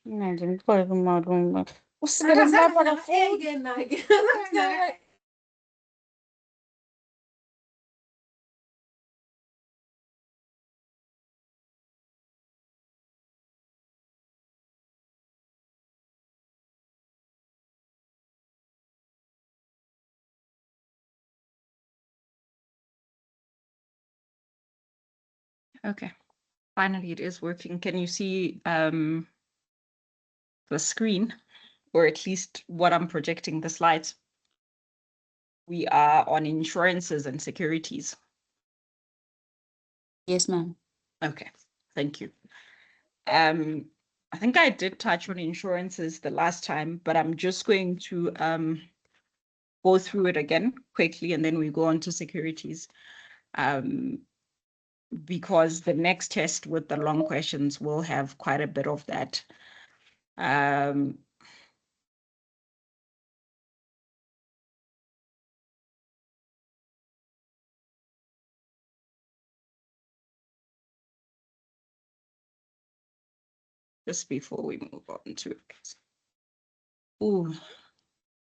Imagine, qual uma rumba. O segredo vai para Okay, finally it is working. Can you see the screen, or at least what I'm projecting the slides? We are on insurances and securities. Yes, ma'am. Okay, thank you. I think I did touch on insurances the last time, but I'm just going to go through it again quickly, and then we go on to securities. Because the next test with the long questions will have quite a bit of that. Just before we move on to it. Oh,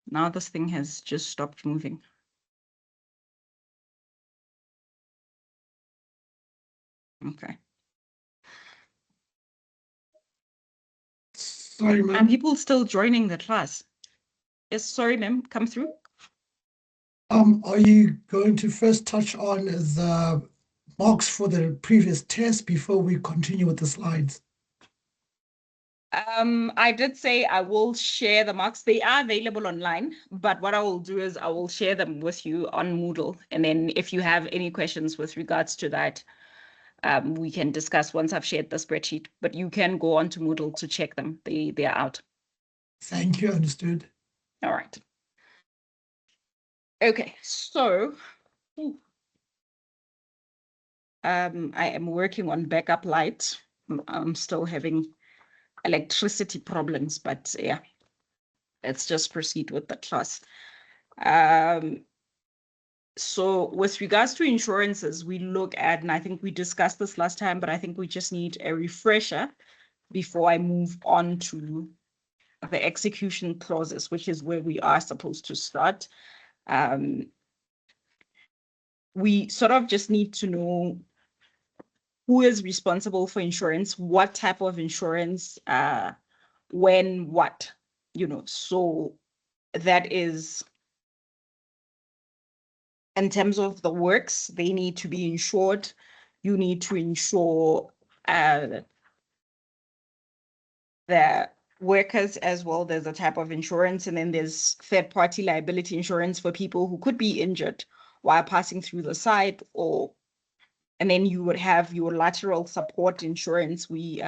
now this thing has just stopped moving. Okay. Sorry, ma'am. And people still joining the class. Yes, sorry, ma'am, come through. Are you going to first touch on the marks for the previous test before we continue with the slides? I did say I will share the marks. They are available online, but what I will do is I will share them with you on Moodle. And then if you have any questions with regards to that, we can discuss once I've shared the spreadsheet, but you can go on to Moodle to check them. They're out. Thank you, understood. All right. Okay, so I am working on backup light. I'm still having electricity problems, but yeah, let's just proceed with the class. So with regards to insurances, we look at, and I think we discussed this last time, but I think we just need a refresher before I move on to the execution clauses, which is where we are supposed to start. We sort of just need to know who is responsible for insurance, what type of insurance, when, what, so that is, in terms of the works, they need to be insured. You need to insure the workers as well. There's a type of insurance, and then there's third-party liability insurance for people who could be injured while passing through the site, and then you would have your lateral support insurance. We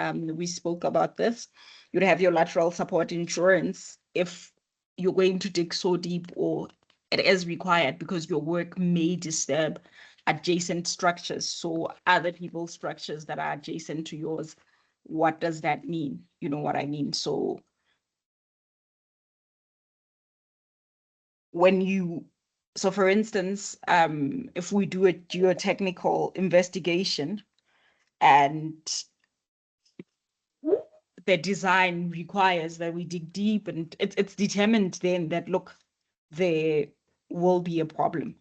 spoke about this. You'd have your lateral support insurance if you're going to dig so deep, or it is required because your work may disturb adjacent structures. So other people's structures that are adjacent to yours. What does that mean? You know what I mean? So for instance, if we do a geotechnical investigation and the design requires that we dig deep, and it's determined then that, look, there will be a problem,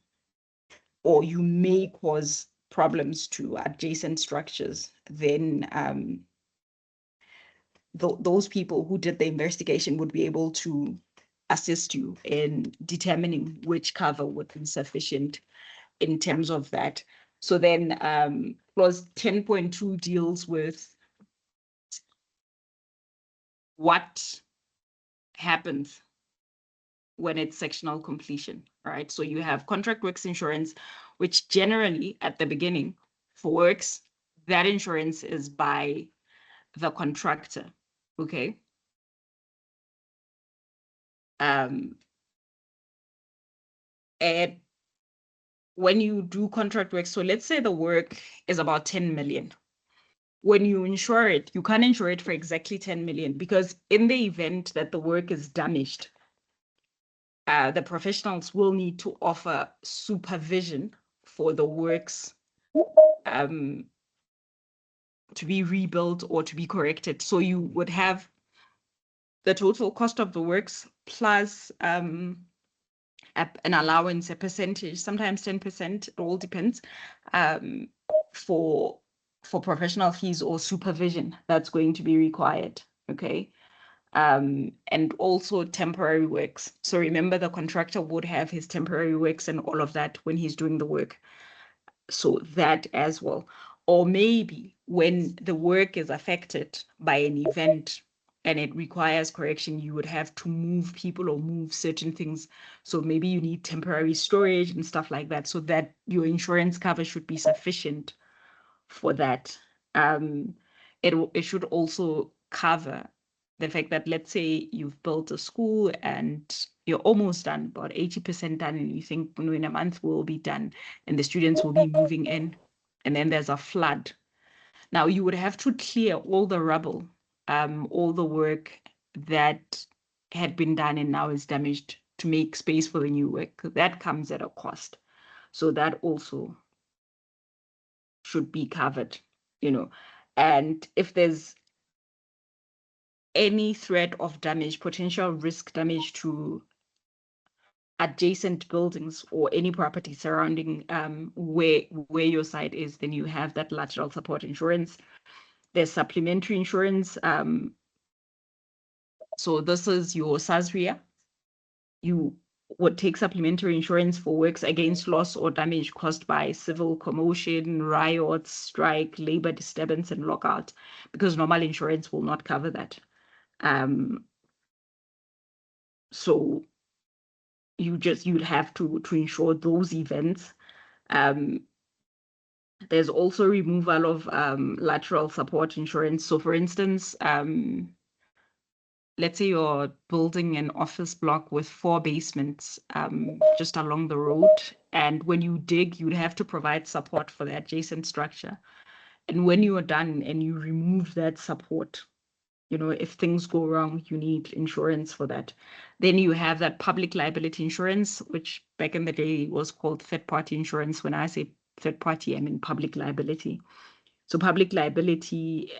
or you may cause problems to adjacent structures, then those people who did the investigation would be able to assist you in determining which cover would be sufficient in terms of that. So then clause 10.2 deals with what happens when it's sectional completion, right? So you have contract works insurance, which generally at the beginning for works, that insurance is by the contractor, okay? And when you do contract work, so let's say the work is about 10 million. When you insure it, you can't insure it for exactly 10 million, because in the event that the work is damaged, the professionals will need to offer supervision for the works to be rebuilt or to be corrected. So you would have the total cost of the works plus an allowance, a percentage, sometimes 10%, it all depends, for professional fees or supervision that's going to be required, okay? And also temporary works. So remember, the contractor would have his temporary works and all of that when he's doing the work. So that as well. Or maybe when the work is affected by an event and it requires correction, you would have to move people or move certain things. So maybe you need temporary storage and stuff like that, so that your insurance cover should be sufficient for that. It should also cover the fact that, let's say you've built a school and you're almost done, about 80% done, and you think in a month we'll be done and the students will be moving in, and then there's a flood. Now you would have to clear all the rubble, all the work that had been done and now is damaged, to make space for the new work. That comes at a cost. So that also should be covered, you know. And if there's any threat of damage, potential risk damage to adjacent buildings or any property surrounding where your site is, then you have that lateral support insurance. There's supplementary insurance. So this is your SASRIA. You would take supplementary insurance for works against loss or damage caused by civil commotion, riots, strike, labor disturbance, and lockout, because normal insurance will not cover that. So you'd have to insure those events. There's also removal of lateral support insurance. So for instance, let's say you're building an office block with 4 basements just along the road, and when you dig, you'd have to provide support for the adjacent structure. And when you are done and you remove that support, you know, if things go wrong, you need insurance for that. Then you have that public liability insurance, which back in the day was called third-party insurance. When I say third party, I mean public liability. So public liability,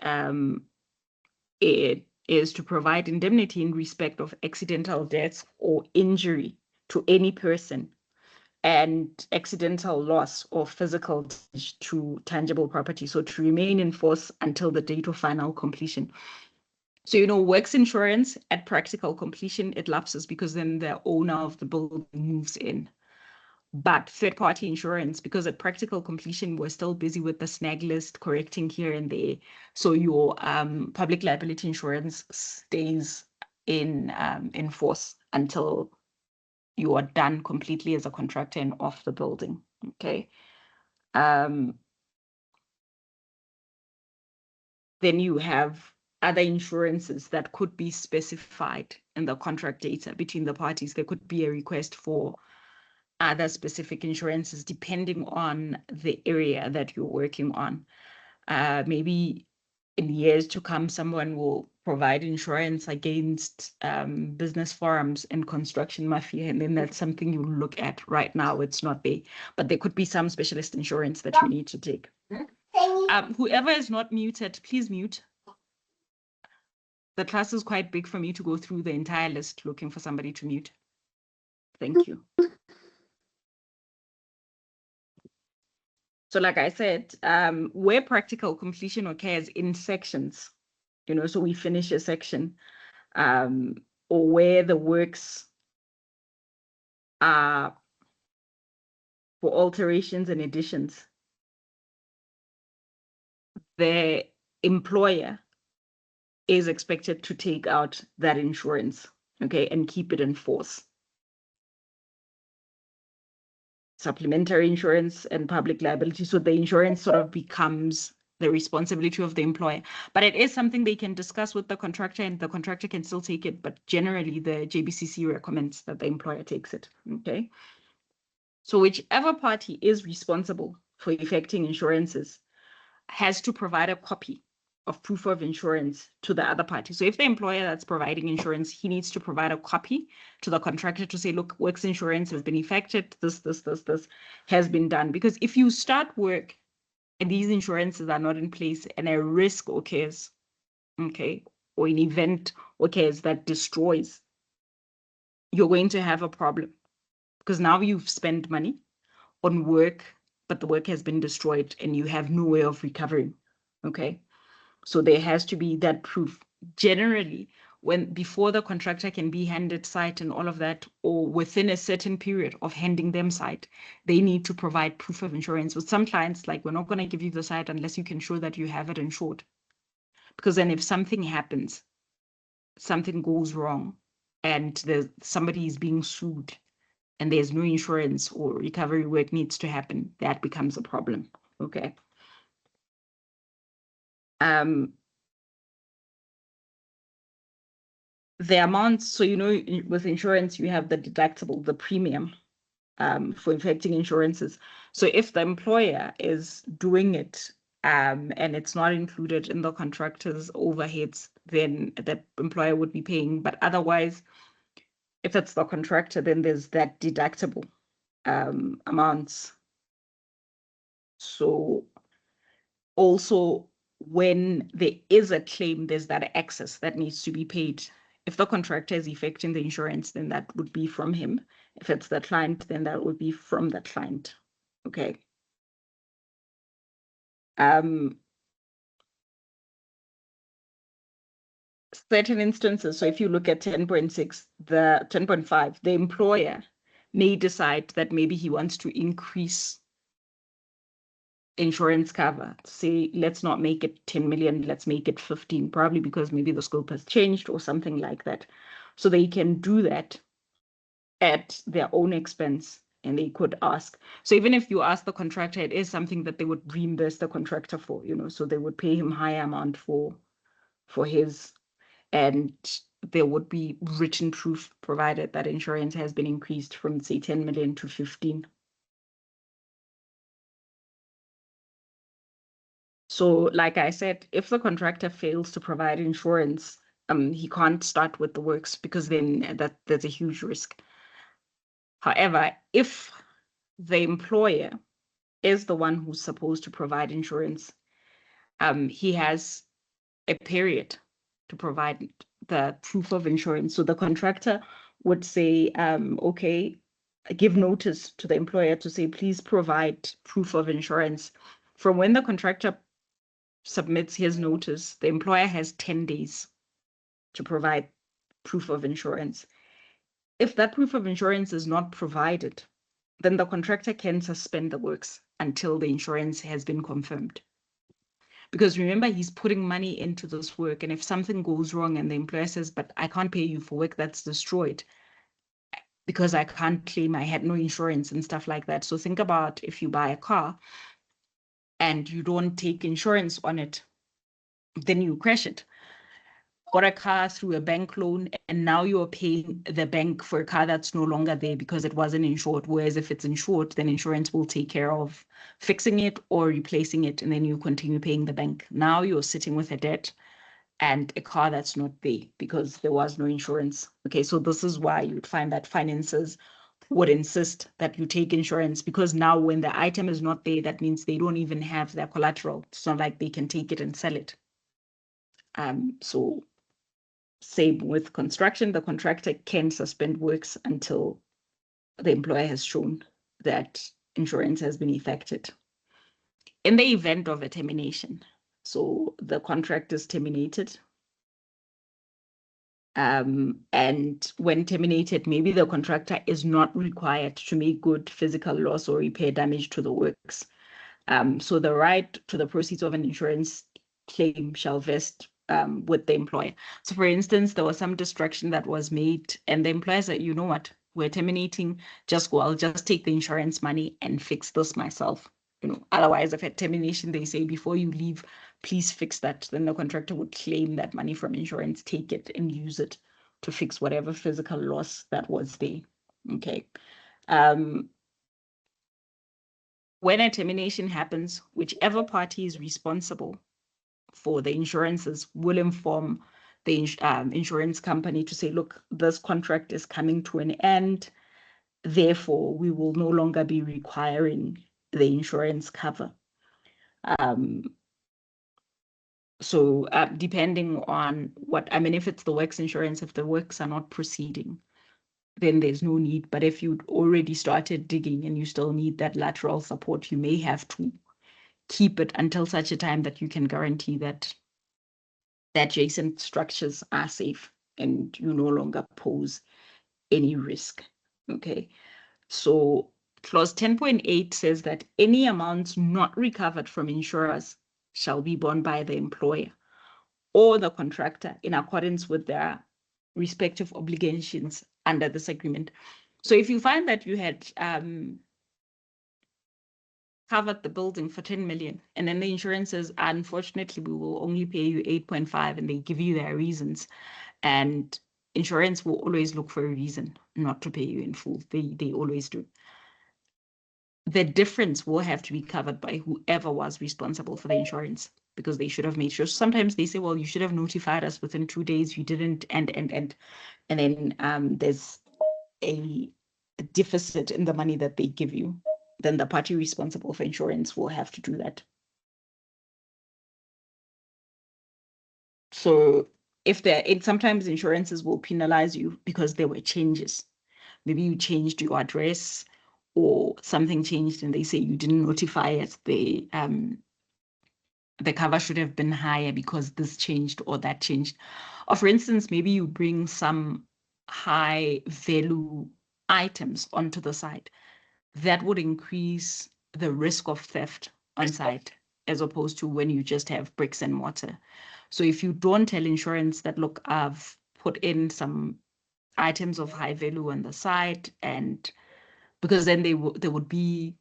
it is to provide indemnity in respect of accidental death or injury to any person, and accidental loss or physical damage to tangible property. So to remain in force until the date of final completion. So, you know, works insurance at practical completion, it lapses because then the owner of the building moves in. But third-party insurance, because at practical completion, we're still busy with the snag list, correcting here and there. So your public liability insurance stays in force until you are done completely as a contractor and off the building, okay? Then you have other insurances that could be specified in the contract data between the parties. There could be a request for other specific insurances depending on the area that you're working on. Maybe in years to come, someone will provide insurance against business forums and construction mafia, and then that's something you look at. Right now, it's not there, but there could be some specialist insurance that you need to take. Whoever is not muted, please mute. The class is quite big for me to go through the entire list looking for somebody to mute. Thank you. So like I said, where practical completion occurs in sections, you know, so we finish a section, or where the works are for alterations and additions, the employer is expected to take out that insurance, okay, and keep it in force. Supplementary insurance and public liability. So the insurance sort of becomes the responsibility of the employer, but it is something they can discuss with the contractor, and the contractor can still take it. But generally, the JBCC recommends that the employer takes it. Okay. So whichever party is responsible for effecting insurances has to provide a copy of proof of insurance to the other party. So if the employer that's providing insurance, he needs to provide a copy to the contractor to say, look, works insurance has been effected, this has been done. Because if you start work and these insurances are not in place, and a risk occurs, okay, or an event occurs that destroys, you're going to have a problem, because now you've spent money on work, but the work has been destroyed and you have no way of recovering. Okay. So there has to be that proof. Generally, before the contractor can be handed site and all of that, or within a certain period of handing them site, they need to provide proof of insurance. With some clients, like, we're not going to give you the site unless you can show that you have it insured. Because then if something happens, something goes wrong, and somebody is being sued, and there's no insurance or recovery work needs to happen, that becomes a problem. Okay. The amounts, so with insurance, you have the deductible, the premium for affecting insurances. So if the employer is doing it and it's not included in the contractor's overheads, then the employer would be paying. But otherwise, if it's the contractor, then there's that deductible amounts. So also, when there is a claim, there's that excess that needs to be paid. If the contractor is effecting the insurance, then that would be from him. If it's the client, then that would be from the client. Okay. Certain instances, so if you look at 10.6, the 10.5, the employer may decide that maybe he wants to increase insurance cover. Say, let's not make it 10 million, let's make it 15, probably because maybe the scope has changed or something like that. So they can do that at their own expense, and they could ask. So even if you ask the contractor, it is something that they would reimburse the contractor for, so they would pay him higher amount for his, and there would be written proof provided that insurance has been increased from, say, 10 million to 15. So like I said, if the contractor fails to provide insurance, he can't start with the works, because then there's a huge risk. However, if the employer is the one who's supposed to provide insurance, he has a period to provide the proof of insurance. So the contractor would say, okay, give notice to the employer to say, please provide proof of insurance. From when the contractor submits his notice, the employer has 10 days to provide proof of insurance. If that proof of insurance is not provided, then the contractor can suspend the works until the insurance has been confirmed. Because remember, he's putting money into this work, and if something goes wrong and the employer says, but I can't pay you for work that's destroyed because I can't claim, I had no insurance and stuff like that. So think about if you buy a car and you don't take insurance on it, then you crash it. Got a car through a bank loan, and now you're paying the bank for a car that's no longer there because it wasn't insured. Whereas if it's insured, then insurance will take care of fixing it or replacing it, and then you continue paying the bank. Now you're sitting with a debt and a car that's not there because there was no insurance. Okay, so this is why you'd find that financiers would insist that you take insurance, because now when the item is not there, that means they don't even have their collateral. It's not like they can take it and sell it. So same with construction, the contractor can suspend works until the employer has shown that insurance has been effected. In the event of a termination, so the contract is terminated, and when terminated, maybe the contractor is not required to make good physical loss or repair damage to the works. So the right to the proceeds of an insurance claim shall vest with the employer. So for instance, there was some destruction that was made, and the employer said, you know what, we're terminating, just go, I'll just take the insurance money and fix this myself. Otherwise, if at termination they say, before you leave, please fix that, then the contractor would claim that money from insurance, take it and use it to fix whatever physical loss that was there. Okay. When a termination happens, whichever party is responsible for the insurances will inform the insurance company to say, look, this contract is coming to an end. Therefore, we will no longer be requiring the insurance cover. So depending on what, I mean, if it's the works insurance, if the works are not proceeding, then there's no need. But if you'd already started digging and you still need that lateral support, you may have to keep it until such a time that you can guarantee that the adjacent structures are safe and you no longer pose any risk. Okay, so clause 10.8 says that any amounts not recovered from insurers shall be borne by the employer or the contractor in accordance with their respective obligations under this agreement. So if you find that you had covered the building for 10 million, and then the insurance says, unfortunately, we will only pay you 8.5, and they give you their reasons, and insurance will always look for a reason not to pay you in full. They always do. The difference will have to be covered by whoever was responsible for the insurance, because they should have made sure. Sometimes they say, well, you should have notified us within 2 days. You didn't, and then there's a deficit in the money that they give you. Then the party responsible for insurance will have to do that. So if sometimes insurances will penalize you because there were changes. Maybe you changed your address or something changed and they say you didn't notify it. The cover should have been higher because this changed or that changed. Or for instance, maybe you bring some high value items onto the site. That would increase the risk of theft on site as opposed to when you just have bricks and mortar. So if you don't tell insurance that, look, I've put in some items of high value on the site, and because then there would be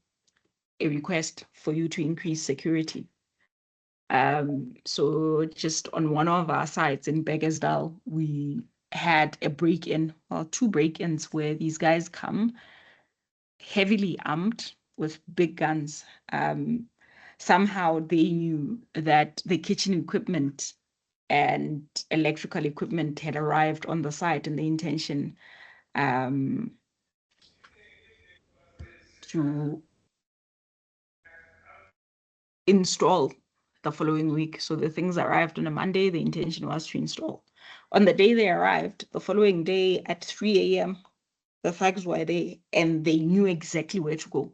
a request for you to increase security. So just on one of our sites in Beggersdal, we had a break-in, or 2 break-ins, where these guys come heavily armed with big guns. Somehow they knew that the kitchen equipment and electrical equipment had arrived on the site, and the intention to install the following week. So the things arrived on a Monday, the intention was to install. On the day they arrived, the following day at 3 a.m., the thugs were there and they knew exactly where to go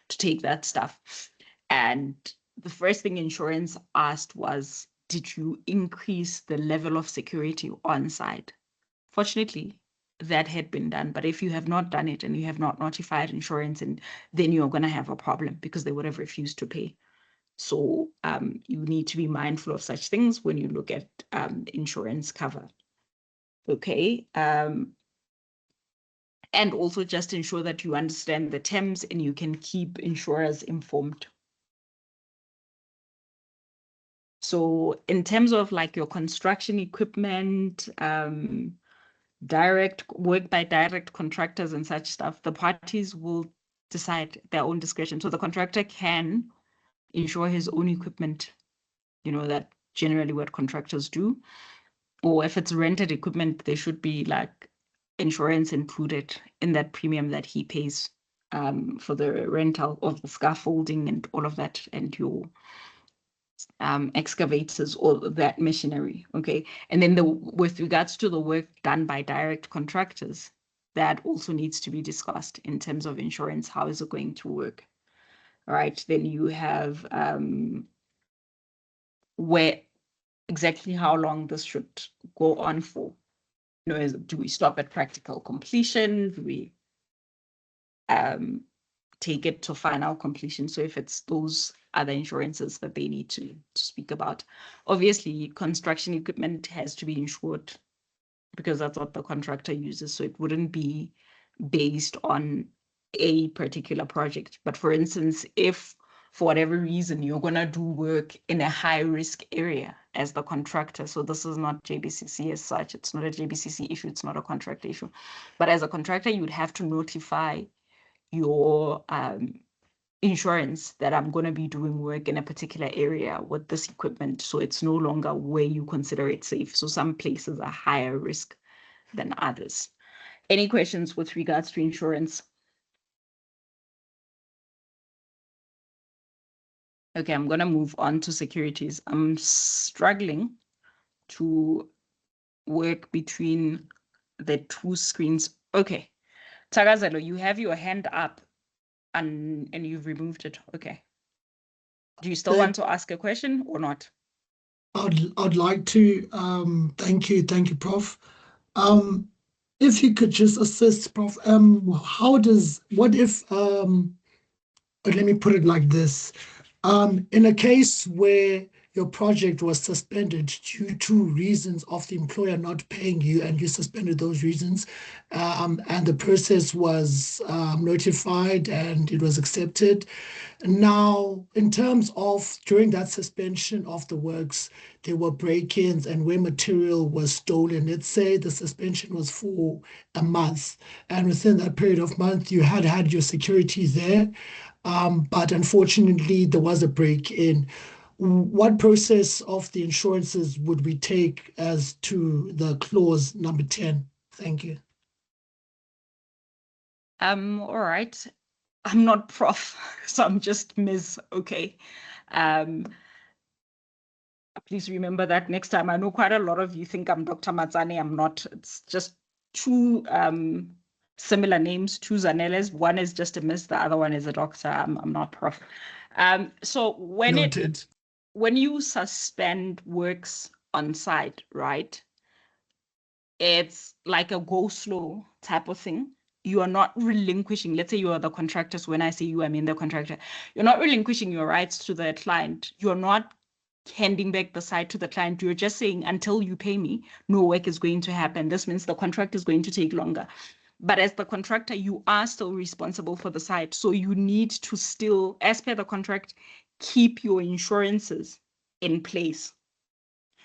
to take that stuff. And the first thing insurance asked was, did you increase the level of security on site? Fortunately, that had been done. But if you have not done it and you have not notified insurance, and then you're going to have a problem because they would have refused to pay. So you need to be mindful of such things when you look at insurance cover. Okay. And also just ensure that you understand the terms and you can keep insurers informed. So in terms of like your construction equipment, direct work by direct contractors and such stuff, the parties will decide their own discretion. So the contractor can insure his own equipment, that generally what contractors do. Or if it's rented equipment, there should be like insurance included in that premium that he pays for the rental of the scaffolding and all of that, and your excavators or that machinery. Okay. And then with regards to the work done by direct contractors, that also needs to be discussed in terms of insurance. How is it going to work? All right. Then you have where exactly how long this should go on for. Do we stop at practical completion? Do we take it to final completion? So if it's those other insurances that they need to speak about. Obviously, construction equipment has to be insured because that's what the contractor uses. So it wouldn't be based on a particular project. But for instance, if for whatever reason you're going to do work in a high risk area as the contractor, so this is not JBCC as such, it's not a JBCC issue, it's not a contract issue. But as a contractor, you'd have to notify your insurance that I'm going to be doing work in a particular area with this equipment. So it's no longer where you consider it safe. So some places are higher risk than others. Any questions with regards to insurance? Okay, I'm going to move on to securities. I'm struggling to work between the two screens. Okay. Tagazelo, you have your hand up and you've removed it. Okay. Do you still want to ask a question or not? I'd like to thank you, Prof. If you could just assist, Prof. What if let me put it like this. In a case where your project was suspended due to reasons of the employer not paying you and you suspended those reasons, and the process was notified and it was accepted. Now, in terms of during that suspension of the works, there were break-ins and where material was stolen. Let's say the suspension was for a month, and within that period of month, you had your security there, but unfortunately, there was a break-in. What process of the insurances would we take as to the clause number 10? Thank you. All right. I'm not prof, so I'm just Ms. Okay. Please remember that next time. I know quite a lot of you think I'm Dr. Matsane. I'm not. It's just two similar names, two Zaneles. One is just a miss, the other one is a doctor. I'm not prof. So when you suspend works on site, right? It's like a go slow type of thing. You are not relinquishing, let's say you are the contractors. When I say you, I mean the contractor. You're not relinquishing your rights to the client. You're not handing back the site to the client. You're just saying, until you pay me, no work is going to happen. This means the contract is going to take longer. But as the contractor, you are still responsible for the site. So you need to still, as per the contract, keep your insurances in place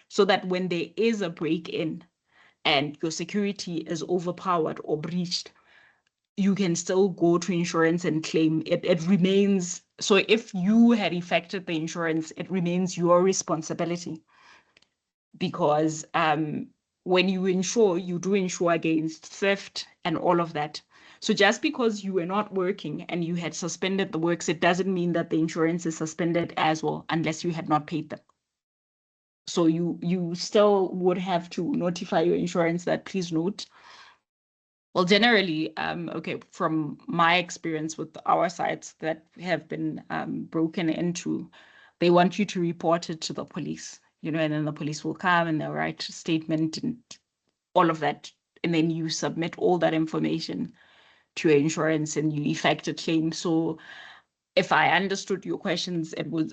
so that when there is a break-in and your security is overpowered or breached, you can still go to insurance and claim. It remains, so if you had affected the insurance, it remains your responsibility, because when you insure, you do insure against theft and all of that. So just because you were not working and you had suspended the works, it doesn't mean that the insurance is suspended as well, unless you had not paid them. So you still would have to notify your insurance that, please note. Well, generally, okay, from my experience with our sites that have been broken into, they want you to report it to the police, and then the police will come and they'll write a statement and all of that. And then you submit all that information to your insurance and you effect a claim. So if I understood your questions, it was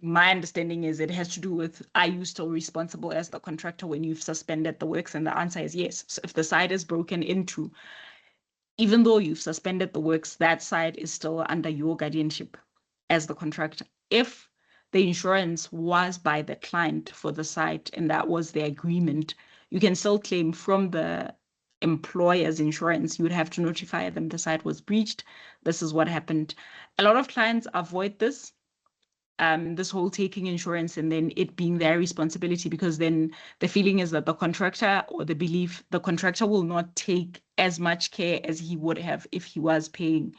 my understanding is it has to do with, are you still responsible as the contractor when you've suspended the works? And the answer is yes. So if the site is broken into, even though you've suspended the works, that site is still under your guardianship as the contractor. If the insurance was by the client for the site and that was the agreement, you can still claim from the employer's insurance. You would have to notify them the site was breached. This is what happened. A lot of clients avoid this whole taking insurance and then it being their responsibility, because then the feeling is that the contractor, or the belief, the contractor will not take as much care as he would have if he was paying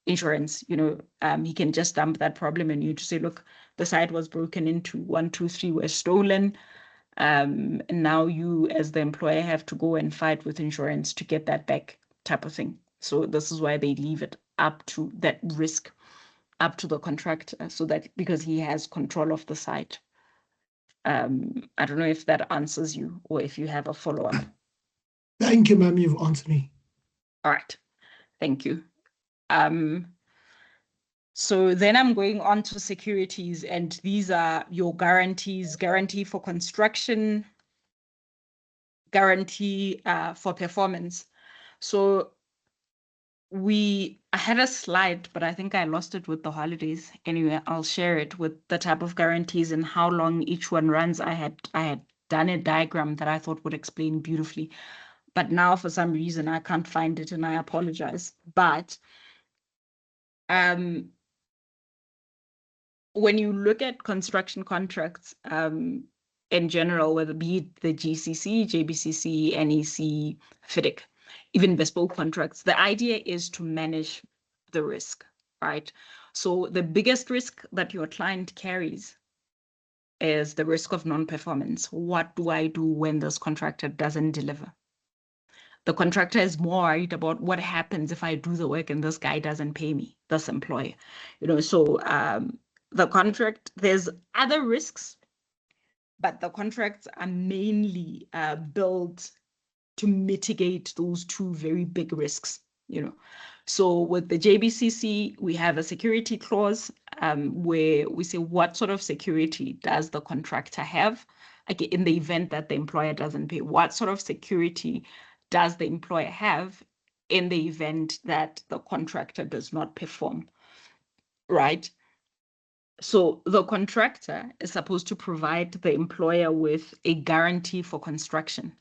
insurance. He can just dump that problem on you to say, look, the site was broken into, 1, 2, 3 were stolen. And now you as the employer have to go and fight with insurance to get that back, type of thing. So this is why they leave it up to that risk, up to the contractor, so that, because he has control of the site. I don't know if that answers you or if you have a follow-up. Thank you, ma'am. You've answered me. All right. Thank you. So then I'm going on to securities, and these are your guarantees: guarantee for construction, guarantee for performance. So I had a slide, but I think I lost it with the holidays. Anyway, I'll share it with the type of guarantees and how long each one runs. I had done a diagram that I thought would explain beautifully, but now for some reason I can't find it, and I apologize. But when you look at construction contracts in general, whether be it the GCC, JBCC, NEC, FIDIC, even bespoke contracts, the idea is to manage the risk. right? So the biggest risk that your client carries is the risk of non-performance. What do I do when this contractor doesn't deliver? The contractor is more worried about what happens if I do the work and this guy doesn't pay me, this employer. So the contract, there's other risks, but the contracts are mainly built to mitigate those two very big risks. So with the JBCC, we have a security clause where we say what sort of security does the contractor have? Like in the event that the employer doesn't pay, what sort of security does the employer have in the event that the contractor does not perform, right? So the contractor is supposed to provide the employer with a guarantee for construction.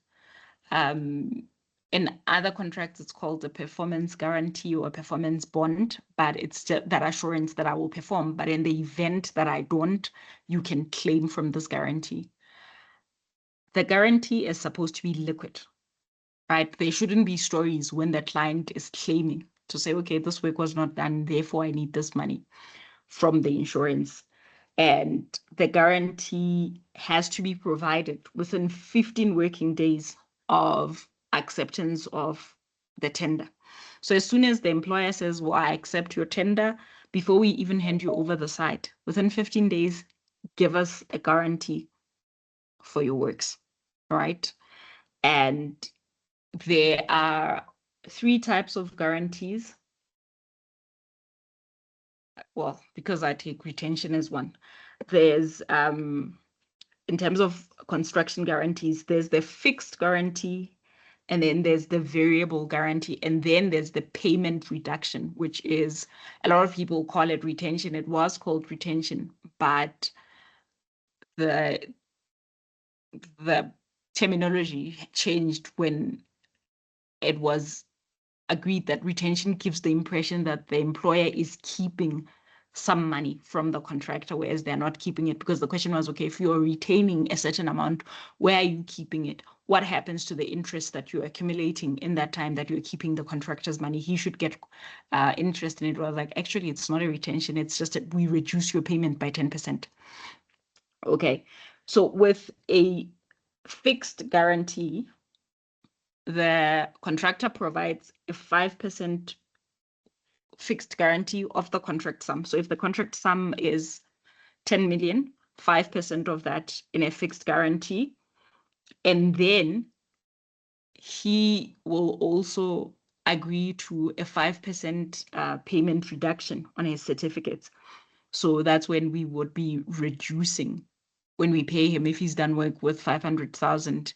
In other contracts, it's called a performance guarantee or a performance bond, but it's just that assurance that I will perform. But in the event that I don't, you can claim from this guarantee. The guarantee is supposed to be liquid, right? There shouldn't be stories when the client is claiming to say, okay, this work was not done, therefore I need this money from the insurance. And the guarantee has to be provided within 15 working days of acceptance of the tender. So as soon as the employer says, well, I accept your tender, before we even hand you over the site, within 15 days, give us a guarantee for your works, right? And there are 3 types of guarantees. Well, because I take retention as one. There's in terms of construction guarantees, there's the fixed guarantee, and then there's the variable guarantee, and then there's the payment reduction, which is, a lot of people call it retention. It was called retention, but the terminology changed when it was agreed that retention gives the impression that the employer is keeping some money from the contractor, whereas they're not keeping it, because the question was, okay, if you're retaining a certain amount, where are you keeping it? What happens to the interest that you're accumulating in that time that you're keeping the contractor's money? He should get interest in it. Was like, actually, it's not a retention. It's just that we reduce your payment by 10%. Okay, so with a fixed guarantee, the contractor provides a 5% fixed guarantee of the contract sum. So if the contract sum is 10 million, 5% of that in a fixed guarantee. And then he will also agree to a 5% payment reduction on his certificates. So that's when we would be reducing, when we pay him, if he's done work with 500,000,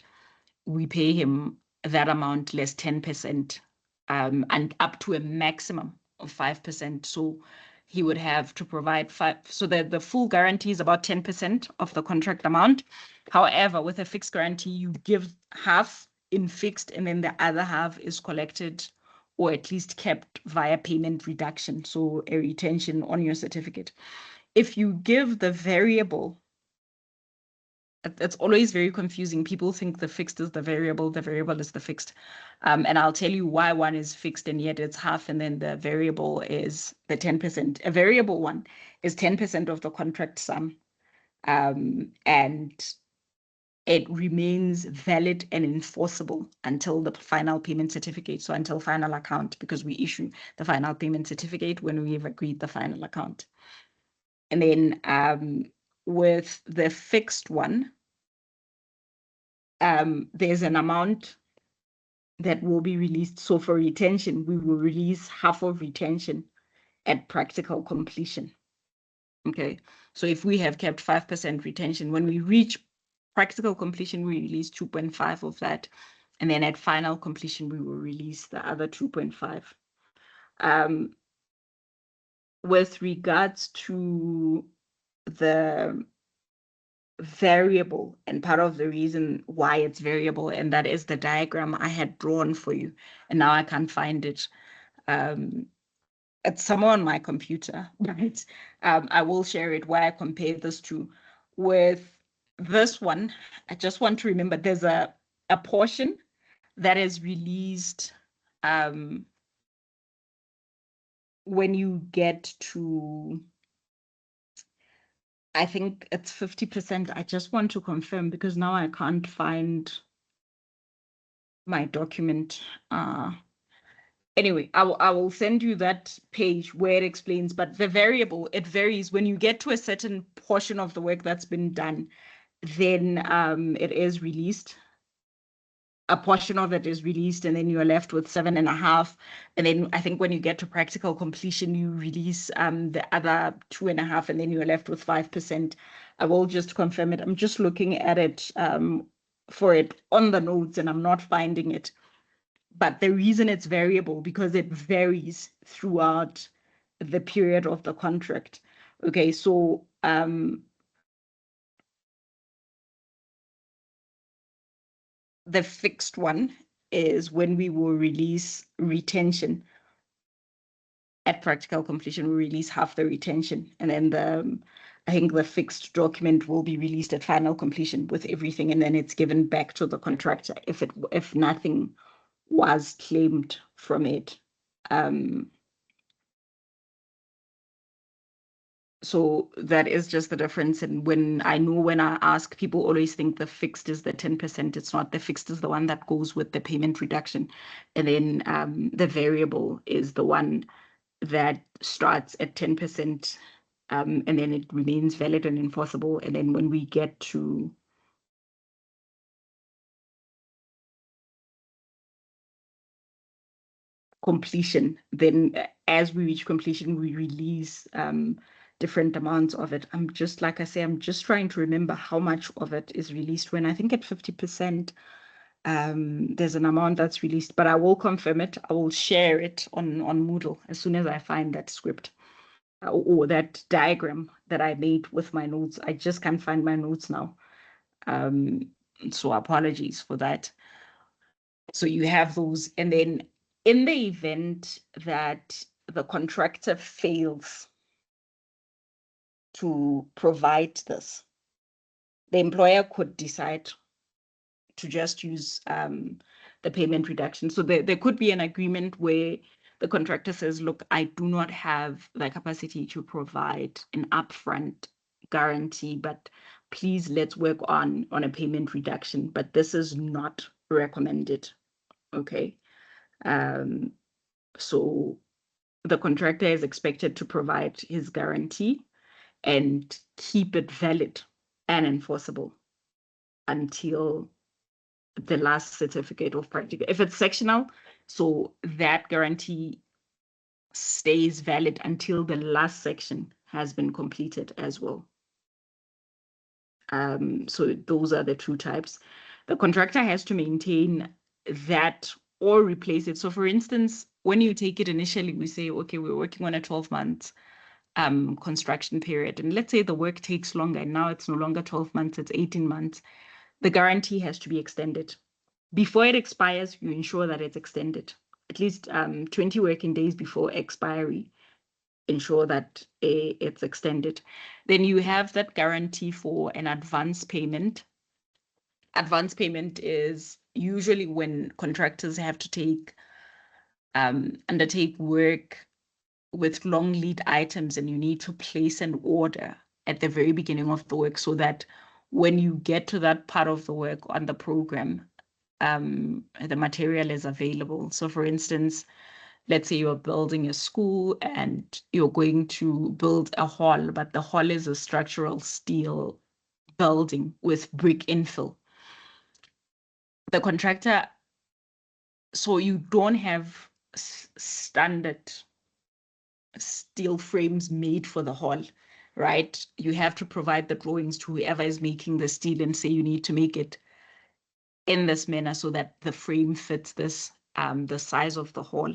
we pay him that amount less 10%, and up to a maximum of 5%. So he would have to provide 5. So the full guarantee is about 10% of the contract amount. However, with a fixed guarantee, you give half in fixed, and then the other half is collected or at least kept via payment reduction. So a retention on your certificate. If you give the variable, it's always very confusing. People think the fixed is the variable is the fixed. And I'll tell you why one is fixed and yet it's half, and then the variable is the 10%. A variable one is 10% of the contract sum, and it remains valid and enforceable until the final payment certificate, so until final account, because we issue the final payment certificate when we've agreed the final account. And then with the fixed one, there's an amount that will be released. So for retention, we will release half of retention at practical completion. Okay, so if we have kept 5% retention, when we reach practical completion, we release 2.5 of that. And then at final completion, we will release the other 2.5. With regards to the variable, and part of the reason why it's variable, and that is the diagram I had drawn for you, and now I can't find it. It's somewhere on my computer, right? I will share it where I compare this to. With this one, I just want to remember there's a portion that is released when you get to, I think it's 50%. I just want to confirm because now I can't find my document. Anyway, I will send you that page where it explains, but the variable, it varies. When you get to a certain portion of the work that's been done, then it is released. A portion of it is released, and then you're left with 7.5. And then I think when you get to practical completion, you release the other 2.5, and then you're left with 5%. I will just confirm it. I'm just looking at it for it on the notes, and I'm not finding it. But the reason it's variable because it varies throughout the period of the contract. Okay, so the fixed one is when we will release retention. At practical completion, we release half the retention, and then I think the fixed document will be released at final completion with everything, and then it's given back to the contractor if nothing was claimed from it. So that is just the difference. And when I ask, people always think the fixed is the 10%. It's not. The fixed is the one that goes with the payment reduction. And then the variable is the one that starts at 10%, and then it remains valid and enforceable. And then when we get to completion, then as we reach completion, we release different amounts of it. I'm just, like I say, I'm just trying to remember how much of it is released. When I think at 50%, there's an amount that's released, but I will confirm it. I will share it on Moodle as soon as I find that script or that diagram that I made with my notes. I just can't find my notes now. So apologies for that. So you have those, and then in the event that the contractor fails to provide this, the employer could decide to just use the payment reduction. So there could be an agreement where the contractor says, look, I do not have the capacity to provide an upfront guarantee, but please let's work on a payment reduction. But this is not recommended. Okay. So the contractor is expected to provide his guarantee and keep it valid and enforceable until the last certificate of practical. If it's sectional, so that guarantee stays valid until the last section has been completed as well. So those are the two types. The contractor has to maintain that or replace it. So for instance, when you take it initially, we say, okay, we're working on a 12-month construction period. And let's say the work takes longer, and now it's no longer 12 months, it's 18 months. The guarantee has to be extended. Before it expires, you ensure that it's extended. At least 20 working days before expiry, ensure that it's extended. Then you have that guarantee for an advance payment. Advance payment is usually when contractors have to undertake work with long lead items, and you need to place an order at the very beginning of the work so that when you get to that part of the work on the program, the material is available. So for instance, let's say you're building a school and you're going to build a hall, but the hall is a structural steel building with brick infill. The contractor, so you don't have standard steel frames made for the hall, right? You have to provide the drawings to whoever is making the steel and say you need to make it in this manner so that the frame fits this, the size of the hall.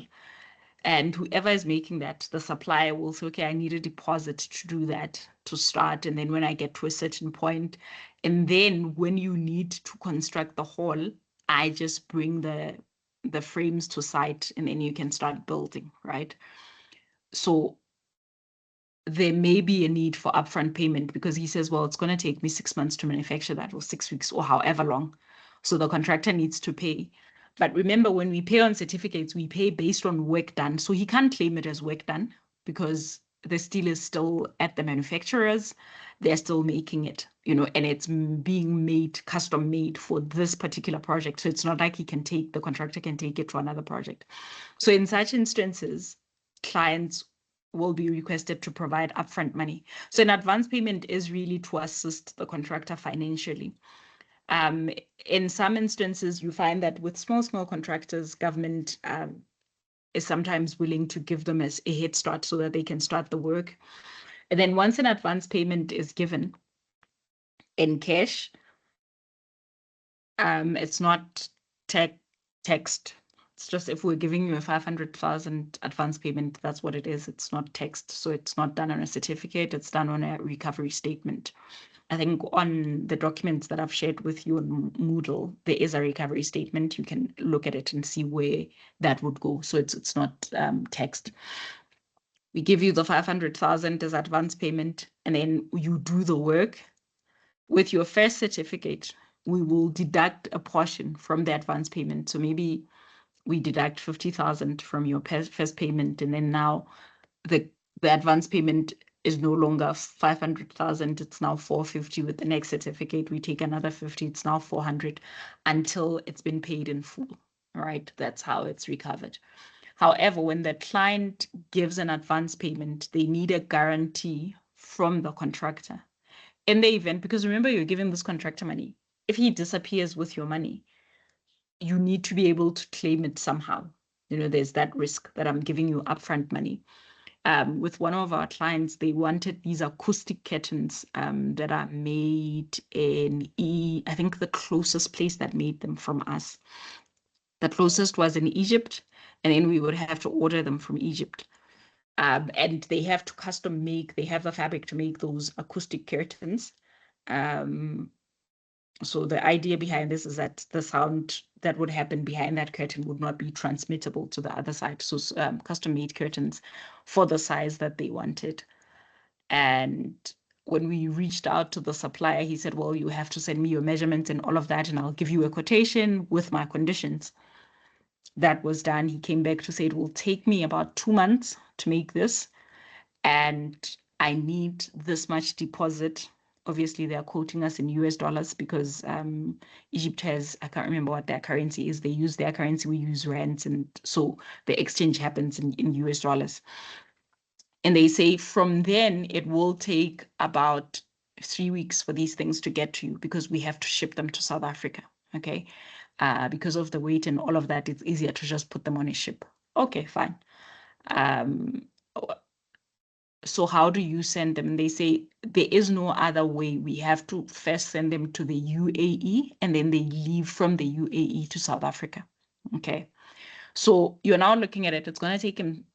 And whoever is making that, the supplier will say, okay, I need a deposit to do that, to start. And then when I get to a certain point, and then when you need to construct the hall, I just bring the frames to site, and then you can start building, right? So there may be a need for upfront payment because he says, well, it's going to take me 6 months to manufacture that, or 6 weeks, or however long. So the contractor needs to pay. But remember, when we pay on certificates, we pay based on work done. So he can't claim it as work done because the steel is still at the manufacturers. They're still making it, you know, and it's being made, custom made for this particular project. So it's not like the contractor can take it to another project. So in such instances, clients will be requested to provide upfront money. So an advance payment is really to assist the contractor financially. In some instances, you find that with small contractors, government is sometimes willing to give them as a head start so that they can start the work. And then once an advance payment is given in cash, it's not text. It's just if we're giving you a 500,000 advance payment, that's what it is. It's not text. So it's not done on a certificate. It's done on a recovery statement. I think on the documents that I've shared with you on Moodle, there is a recovery statement. You can look at it and see where that would go. So it's not text. We give you the 500,000 as advance payment, and then you do the work. With your first certificate, we will deduct a portion from the advance payment. So maybe we deduct 50,000 from your first payment, and then now the advance payment is no longer 500,000, it's now 450. With the next certificate, we take another 50, it's now 400 until it's been paid in full, right? That's how it's recovered. However, when the client gives an advance payment, they need a guarantee from the contractor. In the event, because remember, you're giving this contractor money. If he disappears with your money, you need to be able to claim it somehow. You know, there's that risk that I'm giving you upfront money. With one of our clients, they wanted these acoustic curtains that are made in I think the closest place that made them from us. The closest was in Egypt, and then we would have to order them from Egypt. And they have to custom make, they have the fabric to make those acoustic curtains. So the idea behind this is that the sound that would happen behind that curtain would not be transmittable to the other side. So custom made curtains for the size that they wanted. And when we reached out to the supplier, he said, well, you have to send me your measurements and all of that, and I'll give you a quotation with my conditions. That was done. He came back to say it will take me about 2 months to make this, and I need this much deposit. Obviously, they are quoting us in US dollars because Egypt has, I can't remember what their currency is. They use their currency, we use rands, and so the exchange happens in US dollars. And they say from then it will take about 3 weeks for these things to get to you because we have to ship them to South Africa, okay? Because of the weight and all of that, it's easier to just put them on a ship. Okay, fine. So how do you send them? And they say there is no other way. We have to first send them to the UAE, and then they leave from the UAE to South Africa. Okay. So you're now looking at it. It's going to take him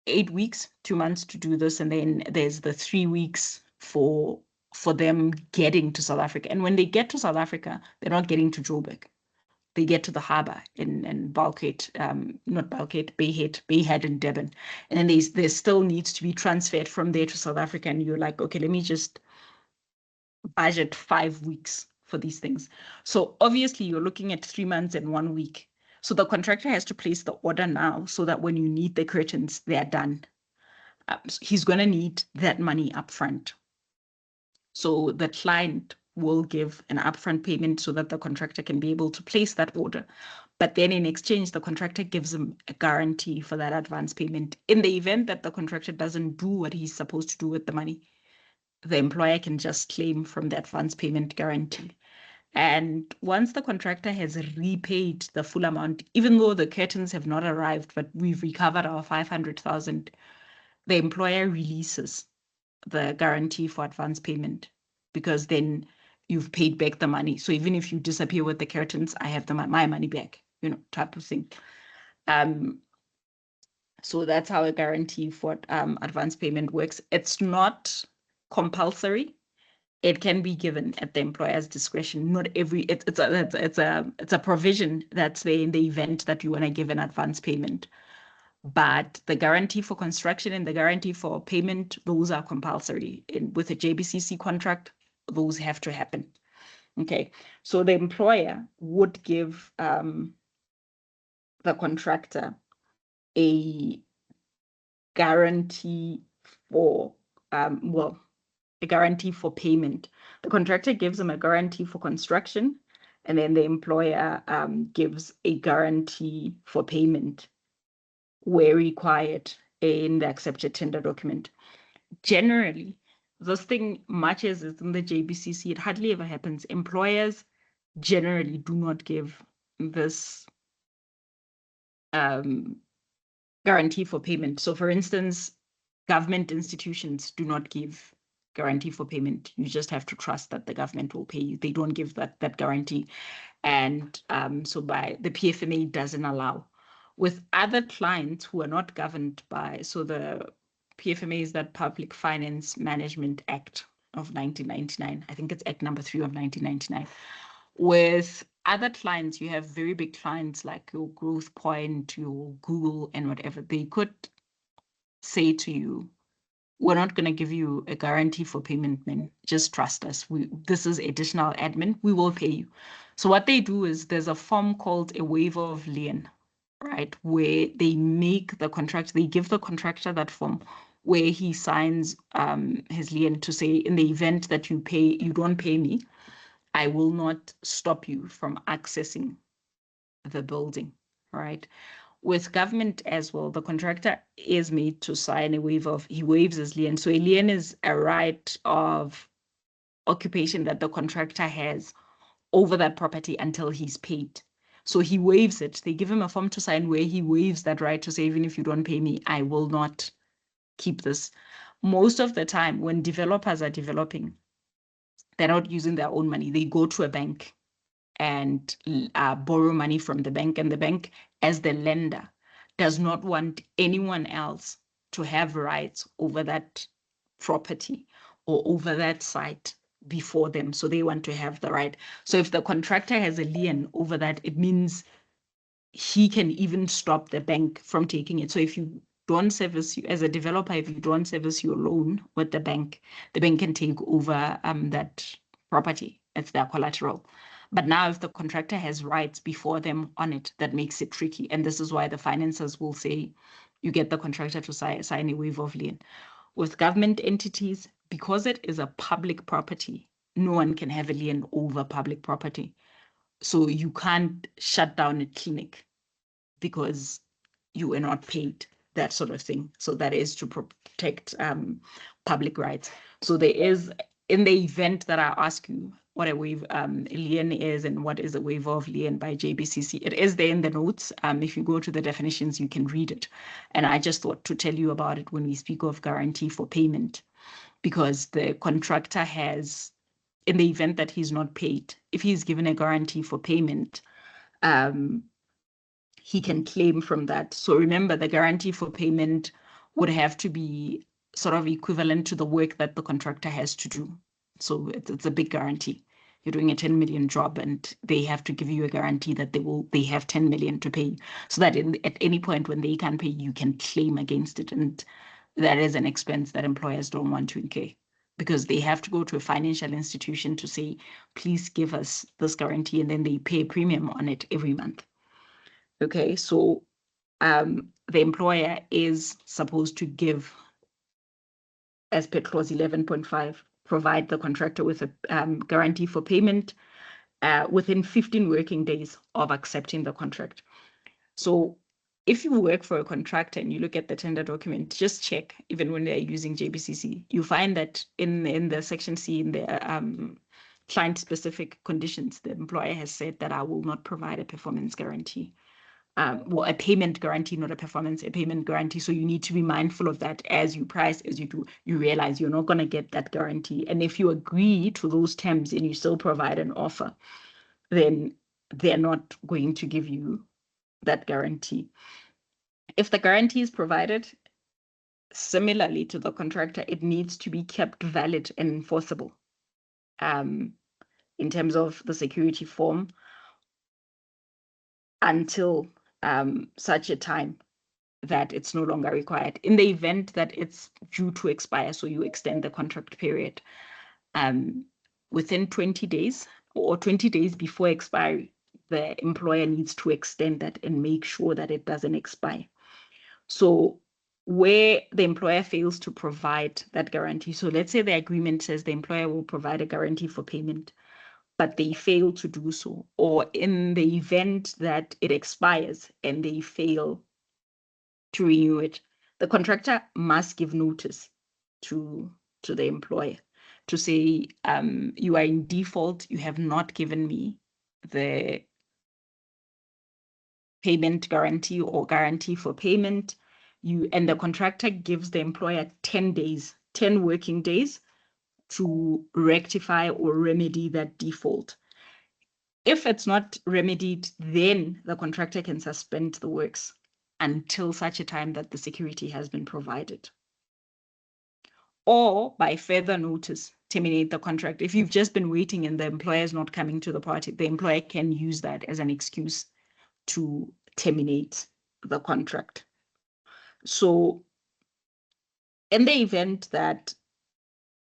8 weeks, 2 months to do this. And then there's the 3 weeks for them getting to South Africa. And when they get to South Africa, they're not getting to Joburg. They get to the harbor in Bulkhead, not Bulkhead, Bayhead and Durban. And then there still needs to be transferred from there to South Africa. And you're like, okay, let me just budget 5 weeks for these things. So obviously you're looking at 3 months and 1 week. So the contractor has to place the order now so that when you need the curtains, they're done. So he's going to need that money upfront. So the client will give an upfront payment so that the contractor can be able to place that order. But then in exchange, the contractor gives him a guarantee for that advance payment. In the event that the contractor doesn't do what he's supposed to do with the money, the employer can just claim from the advance payment guarantee. And once the contractor has repaid the full amount, even though the curtains have not arrived, but we've recovered our 500,000, the employer releases the guarantee for advance payment because then you've paid back the money. So even if you disappear with the curtains, I have my money back, you know, type of thing. So that's how a guarantee for advance payment works. It's not compulsory. It can be given at the employer's discretion. Not every it's a provision that's there in the event that you want to give an advance payment. But the guarantee for construction and the guarantee for payment, those are compulsory. With a JBCC contract, those have to happen. Okay, so the employer would give the contractor a guarantee for, well, a guarantee for payment. The contractor gives them a guarantee for construction, and then the employer gives a guarantee for payment where required in the accepted tender document. Generally, this thing, much as it's in the JBCC, it hardly ever happens. Employers generally do not give this guarantee for payment. So for instance, government institutions do not give guarantee for payment. You just have to trust that the government will pay you. They don't give that guarantee. And so by the PFMA doesn't allow. With other clients who are not governed by, so the PFMA is that Public Finance Management Act of 1999. I think it's Act number 3 of 1999. With other clients, you have very big clients like your Growth Point, your Google, and whatever. They could say to you, we're not going to give you a guarantee for payment, man. Just trust us. This is additional admin. We will pay you. So what they do is there's a form called a waiver of lien, right? Where they make the contract, they give the contractor that form where he signs his lien to say, in the event that you don't pay me, I will not stop you from accessing the building, right? With government as well, the contractor is made to sign a waiver he waives his lien. So a lien is a right of occupation that the contractor has over that property until he's paid. So he waives it. They give him a form to sign where he waives that right to say, even if you don't pay me, I will not keep this. Most of the time when developers are developing, they're not using their own money. They go to a bank and borrow money from the bank, and the bank, as the lender, does not want anyone else to have rights over that property or over that site before them. So they want to have the right. So if the contractor has a lien over that, it means he can even stop the bank from taking it. So if you don't service, as a developer, if you don't service your loan with the bank can take over that property. It's their collateral. But now if the contractor has rights before them on it, that makes it tricky. And this is why the financiers will say, you get the contractor to sign a waiver of lien. With government entities, because it is a public property, no one can have a lien over public property. So you can't shut down a clinic because you were not paid, that sort of thing. So that is to protect public rights. So there is, in the event that I ask you what a lien is and what is a waiver of lien by JBCC, it is there in the notes. If you go to the definitions, you can read it. And I just thought to tell you about it when we speak of guarantee for payment, because the contractor has, in the event that he's not paid, if he's given a guarantee for payment, he can claim from that. So remember, the guarantee for payment would have to be sort of equivalent to the work that the contractor has to do. So it's a big guarantee. You're doing a 10 million job and they have to give you a guarantee that they have 10 million to pay, so that at any point when they can't pay, you can claim against it. And that is an expense that employers don't want to incur, because they have to go to a financial institution to say, please give us this guarantee, and then they pay a premium on it every month. Okay, so the employer is supposed to give, as per clause 11.5, provide the contractor with a guarantee for payment within 15 working days of accepting the contract. So if you work for a contractor and you look at the tender document, just check, even when they're using JBCC, you find that in the section C, in the client-specific conditions, the employer has said that I will not provide a performance guarantee. Well, a payment guarantee, not a performance, a payment guarantee. So you need to be mindful of that as you price, as you do, you realize you're not going to get that guarantee. And if you agree to those terms and you still provide an offer, then they're not going to give you that guarantee. If the guarantee is provided, similarly to the contractor, it needs to be kept valid and enforceable in terms of the security form until such a time that it's no longer required. In the event that it's due to expire, so you extend the contract period within 20 days or 20 days before expiry, the employer needs to extend that and make sure that it doesn't expire. So where the employer fails to provide that guarantee. So let's say the agreement says the employer will provide a guarantee for payment, but they fail to do so, or in the event that it expires and they fail to renew it, the contractor must give notice to the employer to say, you are in default, you have not given me the payment guarantee or guarantee for payment. And the contractor gives the employer 10 days, 10 working days to rectify or remedy that default. If it's not remedied, then the contractor can suspend the works until such a time that the security has been provided. Or by further notice, terminate the contract. If you've just been waiting and the employer is not coming to the party, the employer can use that as an excuse to terminate the contract. So in the event that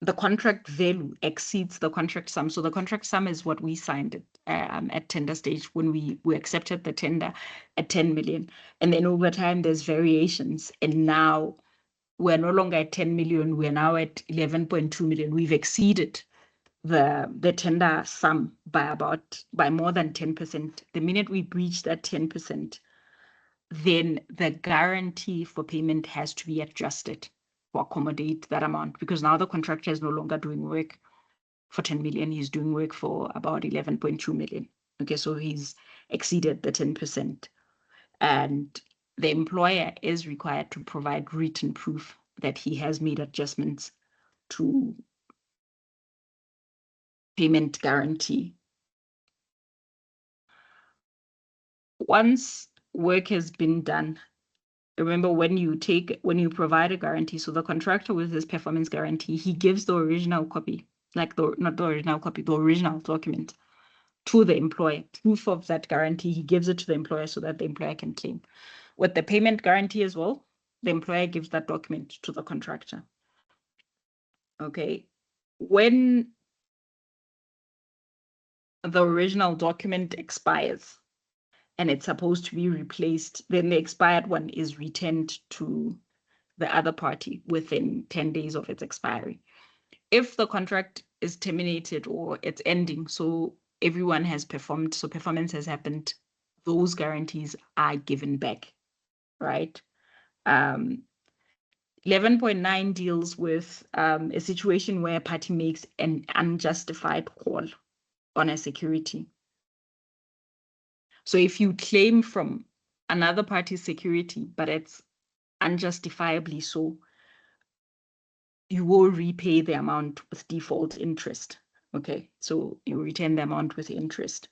the contract value exceeds the contract sum, so the contract sum is what we signed at tender stage when we accepted the tender at 10 million. And then over time, there's variations. And now we're no longer at 10 million, we're now at 11.2 million. We've exceeded the tender sum by more than 10%. The minute we breach that 10%, then the guarantee for payment has to be adjusted to accommodate that amount, because now the contractor is no longer doing work for 10 million, he's doing work for about 11.2 million. Okay, so he's exceeded the 10%. And the employer is required to provide written proof that he has made adjustments to payment guarantee. Once work has been done, remember when you provide a guarantee, so the contractor with his performance guarantee, he gives the original copy, not the original copy, the original document to the employer, proof of that guarantee. He gives it to the employer so that the employer can claim. With the payment guarantee as well, the employer gives that document to the contractor. Okay. When the original document expires and it's supposed to be replaced, then the expired one is returned to the other party within 10 days of its expiry. If the contract is terminated or it's ending, so everyone has performed, so performance has happened, those guarantees are given back, right? 11.9 deals with a situation where a party makes an unjustified call on a security. So if you claim from another party's security, but it's unjustifiably so, you will repay the amount with default interest. Okay, so you return the amount with interest.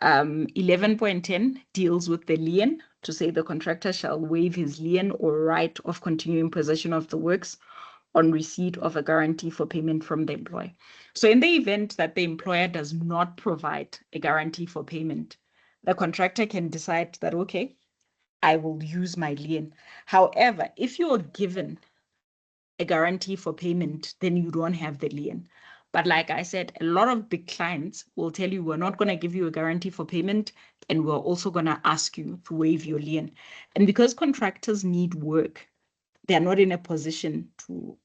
11.10 deals with the lien, to say the contractor shall waive his lien or right of continuing possession of the works on receipt of a guarantee for payment from the employer. So in the event that the employer does not provide a guarantee for payment, the contractor can decide that, okay, I will use my lien. However, if you are given a guarantee for payment, then you don't have the lien. But like I said, a lot of big clients will tell you, we're not going to give you a guarantee for payment, and we're also going to ask you to waive your lien. And because contractors need work, they're not in a position to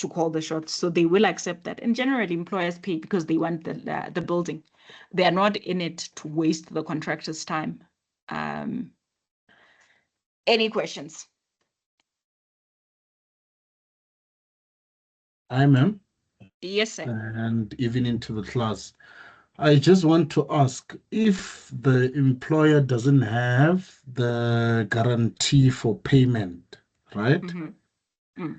call the shots. So they will accept that. And generally, employers pay because they want the building. They are not in it to waste the contractor's time. Any questions? Hi, ma'am. Yes, sir. And even into the class. I just want to ask if the employer doesn't have the guarantee for payment, right? Mm-hmm.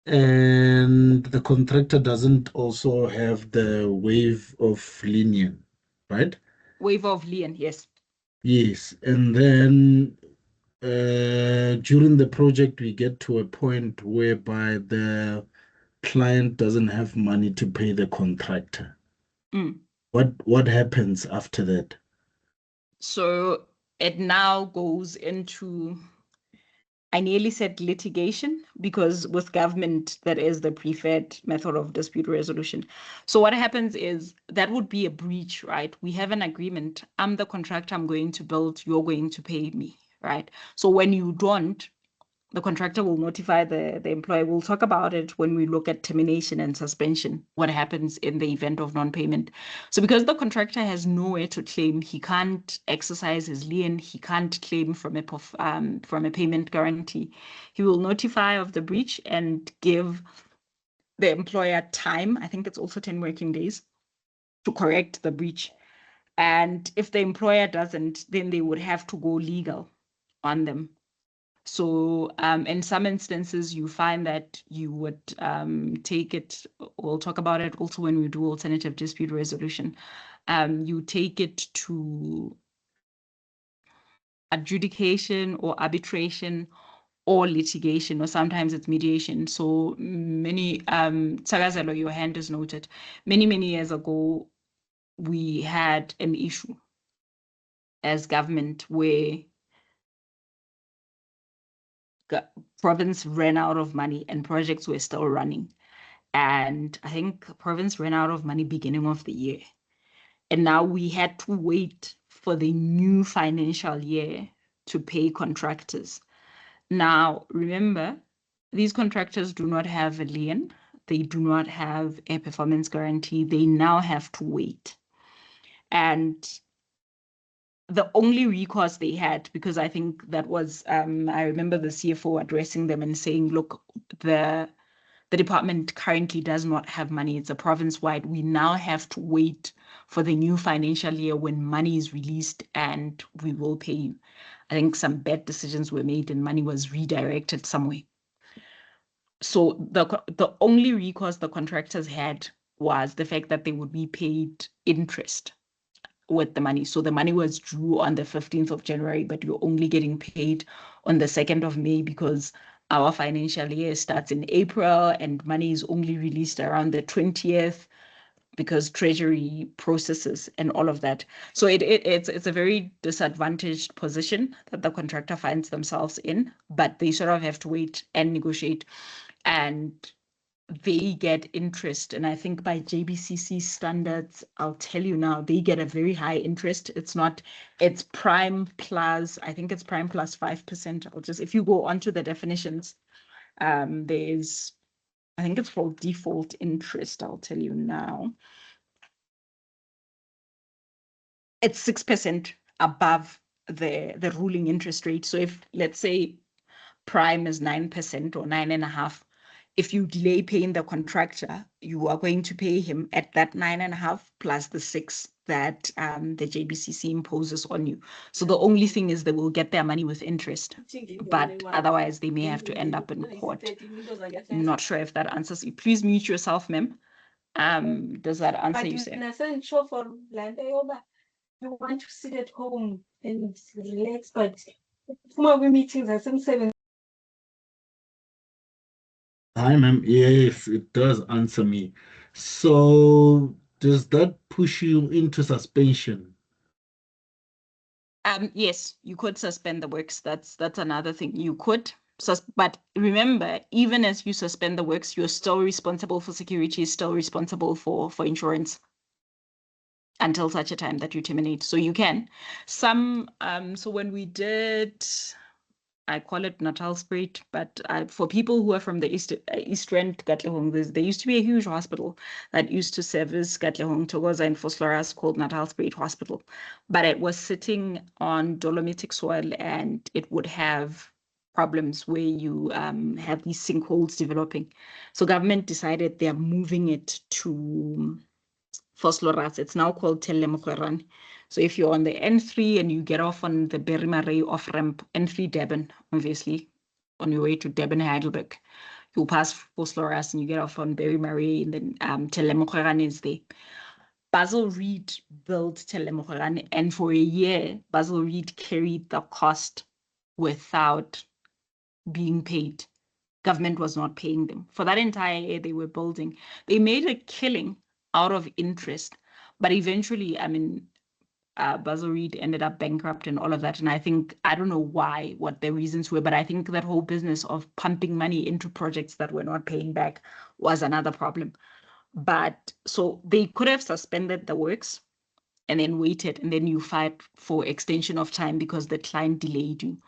And the contractor doesn't also have the waive of lien, right? Waiver of lien, yes. Yes. And then during the project, we get to a point whereby the client doesn't have money to pay the contractor. Mm. What happens after that? So it now goes into, I nearly said litigation, because with government, that is the preferred method of dispute resolution. So what happens is that would be a breach, right? We have an agreement. I'm the contractor, I'm going to build, you're going to pay me, right? So when you don't, the contractor will notify the employer. We'll talk about it when we look at termination and suspension, what happens in the event of non-payment. So because the contractor has nowhere to claim, he can't exercise his lien, he can't claim from a payment guarantee. He will notify of the breach and give the employer time, I think it's also 10 working days, to correct the breach. And if the employer doesn't, then they would have to go legal on them. So in some instances, you find that you would take it, we'll talk about it also when we do alternative dispute resolution. You take it to adjudication or arbitration or litigation, or sometimes it's mediation. So many, Tsagazelo, your hand is noted. Many years ago, we had an issue as government where province ran out of money and projects were still running. And I think province ran out of money beginning of the year. And now we had to wait for the new financial year to pay contractors. Now, remember, these contractors do not have a lien. They do not have a performance guarantee. They now have to wait. And the only recourse they had, because I think that was, I remember the CFO addressing them and saying, look, the department currently does not have money. It's a province-wide. We now have to wait for the new financial year when money is released and we will pay you. I think some bad decisions were made and money was redirected somewhere. So the only recourse the contractors had was the fact that they would be paid interest with the money. So the money was due on the 15th of January, but you're only getting paid on the 2nd of May because our financial year starts in April and money is only released around the 20th because treasury processes and all of that. So it's a very disadvantaged position that the contractor finds themselves in, but they sort of have to wait and negotiate, and they get interest. And I think by JBCC standards, I'll tell you now, they get a very high interest. It's prime plus, I think it's prime plus 5%. If you go onto the definitions, there's, I think it's called default interest. I'll tell you now. It's 6% above the ruling interest rate. So if, let's say, prime is 9% or 9.5%, if you delay paying the contractor, you are going to pay him at that 9.5 plus the 6 that the JBCC imposes on you. So the only thing is they will get their money with interest, but otherwise they may have to end up in court. I'm not sure if that answers you. Please mute yourself, ma'am. Does that answer you, sir? You want to sit at home and relax, but tomorrow meetings are some 7. Hi, ma'am. Yes, it does answer me. So does that push you into suspension? Yes, you could suspend the works. That's another thing. You could, but remember, even as you suspend the works, you're still responsible for security, still responsible for insurance until such a time that you terminate. So you can. So when we did, I call it Natalspruit, but for people who are from the East Rand, Katlehong, there used to be a huge hospital that used to service Katlehong, Togoza, and Vosloorus called Natalspruit Hospital. But it was sitting on dolomitic soil and it would have problems where you have these sinkholes developing. So government decided they're moving it to Vosloorus. It's now called Telemokwerane. So if you're on the N3 and you get off on the Berry off ramp, N3 Durban, obviously, on your way to Durban Heidelberg, you'll pass Vosloorus and you get off on Berry and then Telemokwerane is there. Basil Reed built Telemokwerane, and for a year, Basil Reed carried the cost without being paid. Government was not paying them. For that entire year they were building. They made a killing out of interest, but eventually, I mean, Basil Reed ended up bankrupt and all of that. And I think, I don't know why, what the reasons were, but I think that whole business of pumping money into projects that were not paying back was another problem. But so they could have suspended the works and then waited, and then you fight for extension of time because the client delayed you.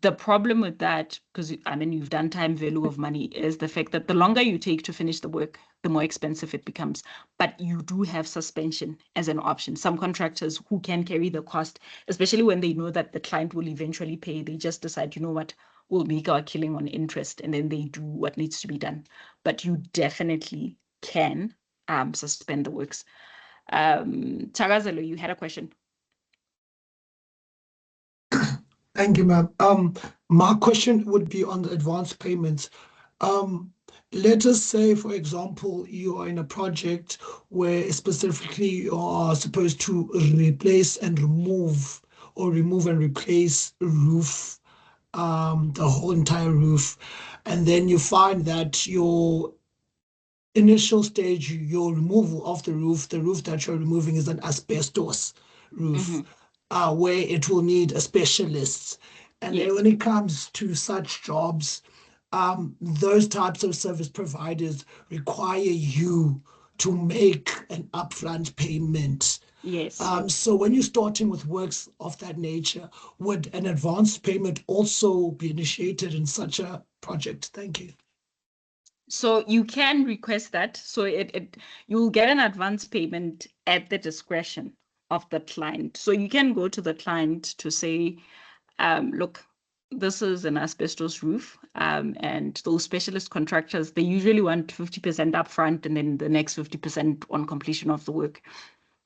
the problem with that, because I mean, you've done time value of money, is the fact that the longer you take to finish the work, the more expensive it becomes. But you do have suspension as an option. Some contractors who can carry the cost, especially when they know that the client will eventually pay, they just decide, you know what, we'll make our killing on interest, and then they do what needs to be done. But you definitely can suspend the works. Tagazelo, you had a question. Thank you, ma'am. My question would be on the advance payments. Let us say, for example, you are in a project where specifically you are supposed to replace and remove, or remove and replace roof, the whole entire roof, and then you find that your initial stage, your removal of the roof that you're removing is an asbestos roof, where it will need a specialist. And then Yes. when it comes to such jobs, those types of service providers require you to make an upfront payment. Yes. So when you're starting with works of that nature, would an advance payment also be initiated in such a project? Thank you. So you can request that. So you'll get an advance payment at the discretion of the client. So you can go to the client to say, look, this is an asbestos roof, and those specialist contractors, they usually want 50% upfront and then the next 50% on completion of the work.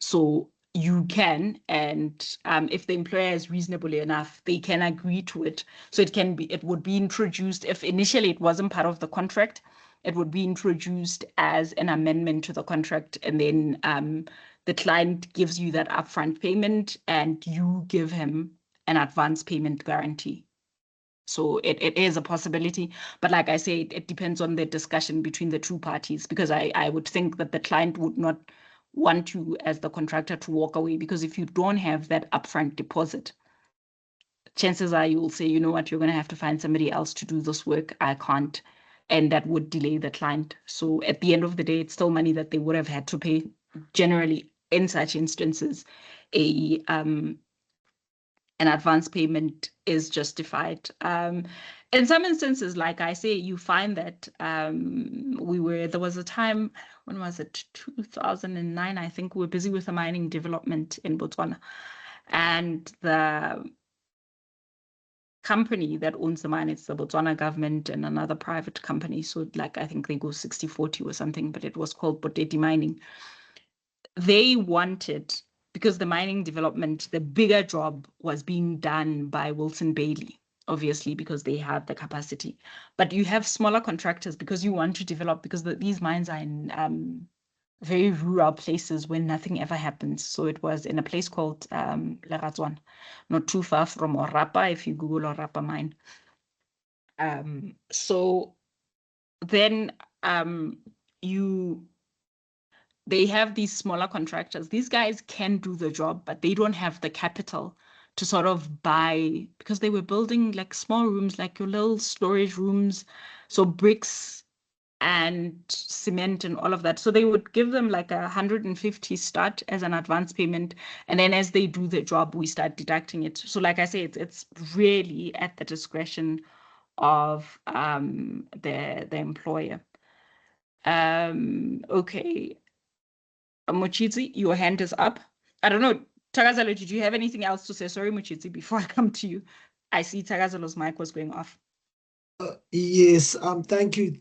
So you can, and if the employer is reasonable enough, they can agree to it. So it would be introduced, if initially it wasn't part of the contract, it would be introduced as an amendment to the contract, and then the client gives you that upfront payment and you give him an advance payment guarantee. So it is a possibility. But like I say, it depends on the discussion between the two parties, because I would think that the client would not want you as the contractor to walk away, because if you don't have that upfront deposit, chances are you will say, you know what, you're going to have to find somebody else to do this work. I can't. And that would delay the client. So at the end of the day, it's still money that they would have had to pay. Generally, in such instances, an advance payment is justified. In some instances, like I say, you find that there was a time, when was it, 2009, I think, we were busy with a mining development in Botswana. And the company that owns the mine, it's the Botswana government and another private company. So like, I think they go 60-40 or something, but it was called Boteti Mining. They wanted, because the mining development, the bigger job was being done by Wilson Bailey, obviously, because they had the capacity. But you have smaller contractors because you want to develop, because these mines are in very rural places where nothing ever happens. So it was in a place called Leratswana, not too far from Orapa, if you Google Orapa mine. So then they have these smaller contractors. These guys can do the job, but they don't have the capital to sort of buy, because they were building like small rooms, like your little storage rooms, so bricks and cement and all of that. So they would give them like 150 start as an advance payment, and then as they do the job, we start deducting it. So like I say, it's really at the discretion of the employer. Okay. Mochitsi, your hand is up. I don't know. Tagazalo, did you have anything else to say? Sorry, Mochitsi, before I come to you. I see Tagazalo's mic was going off. Yes, thank you,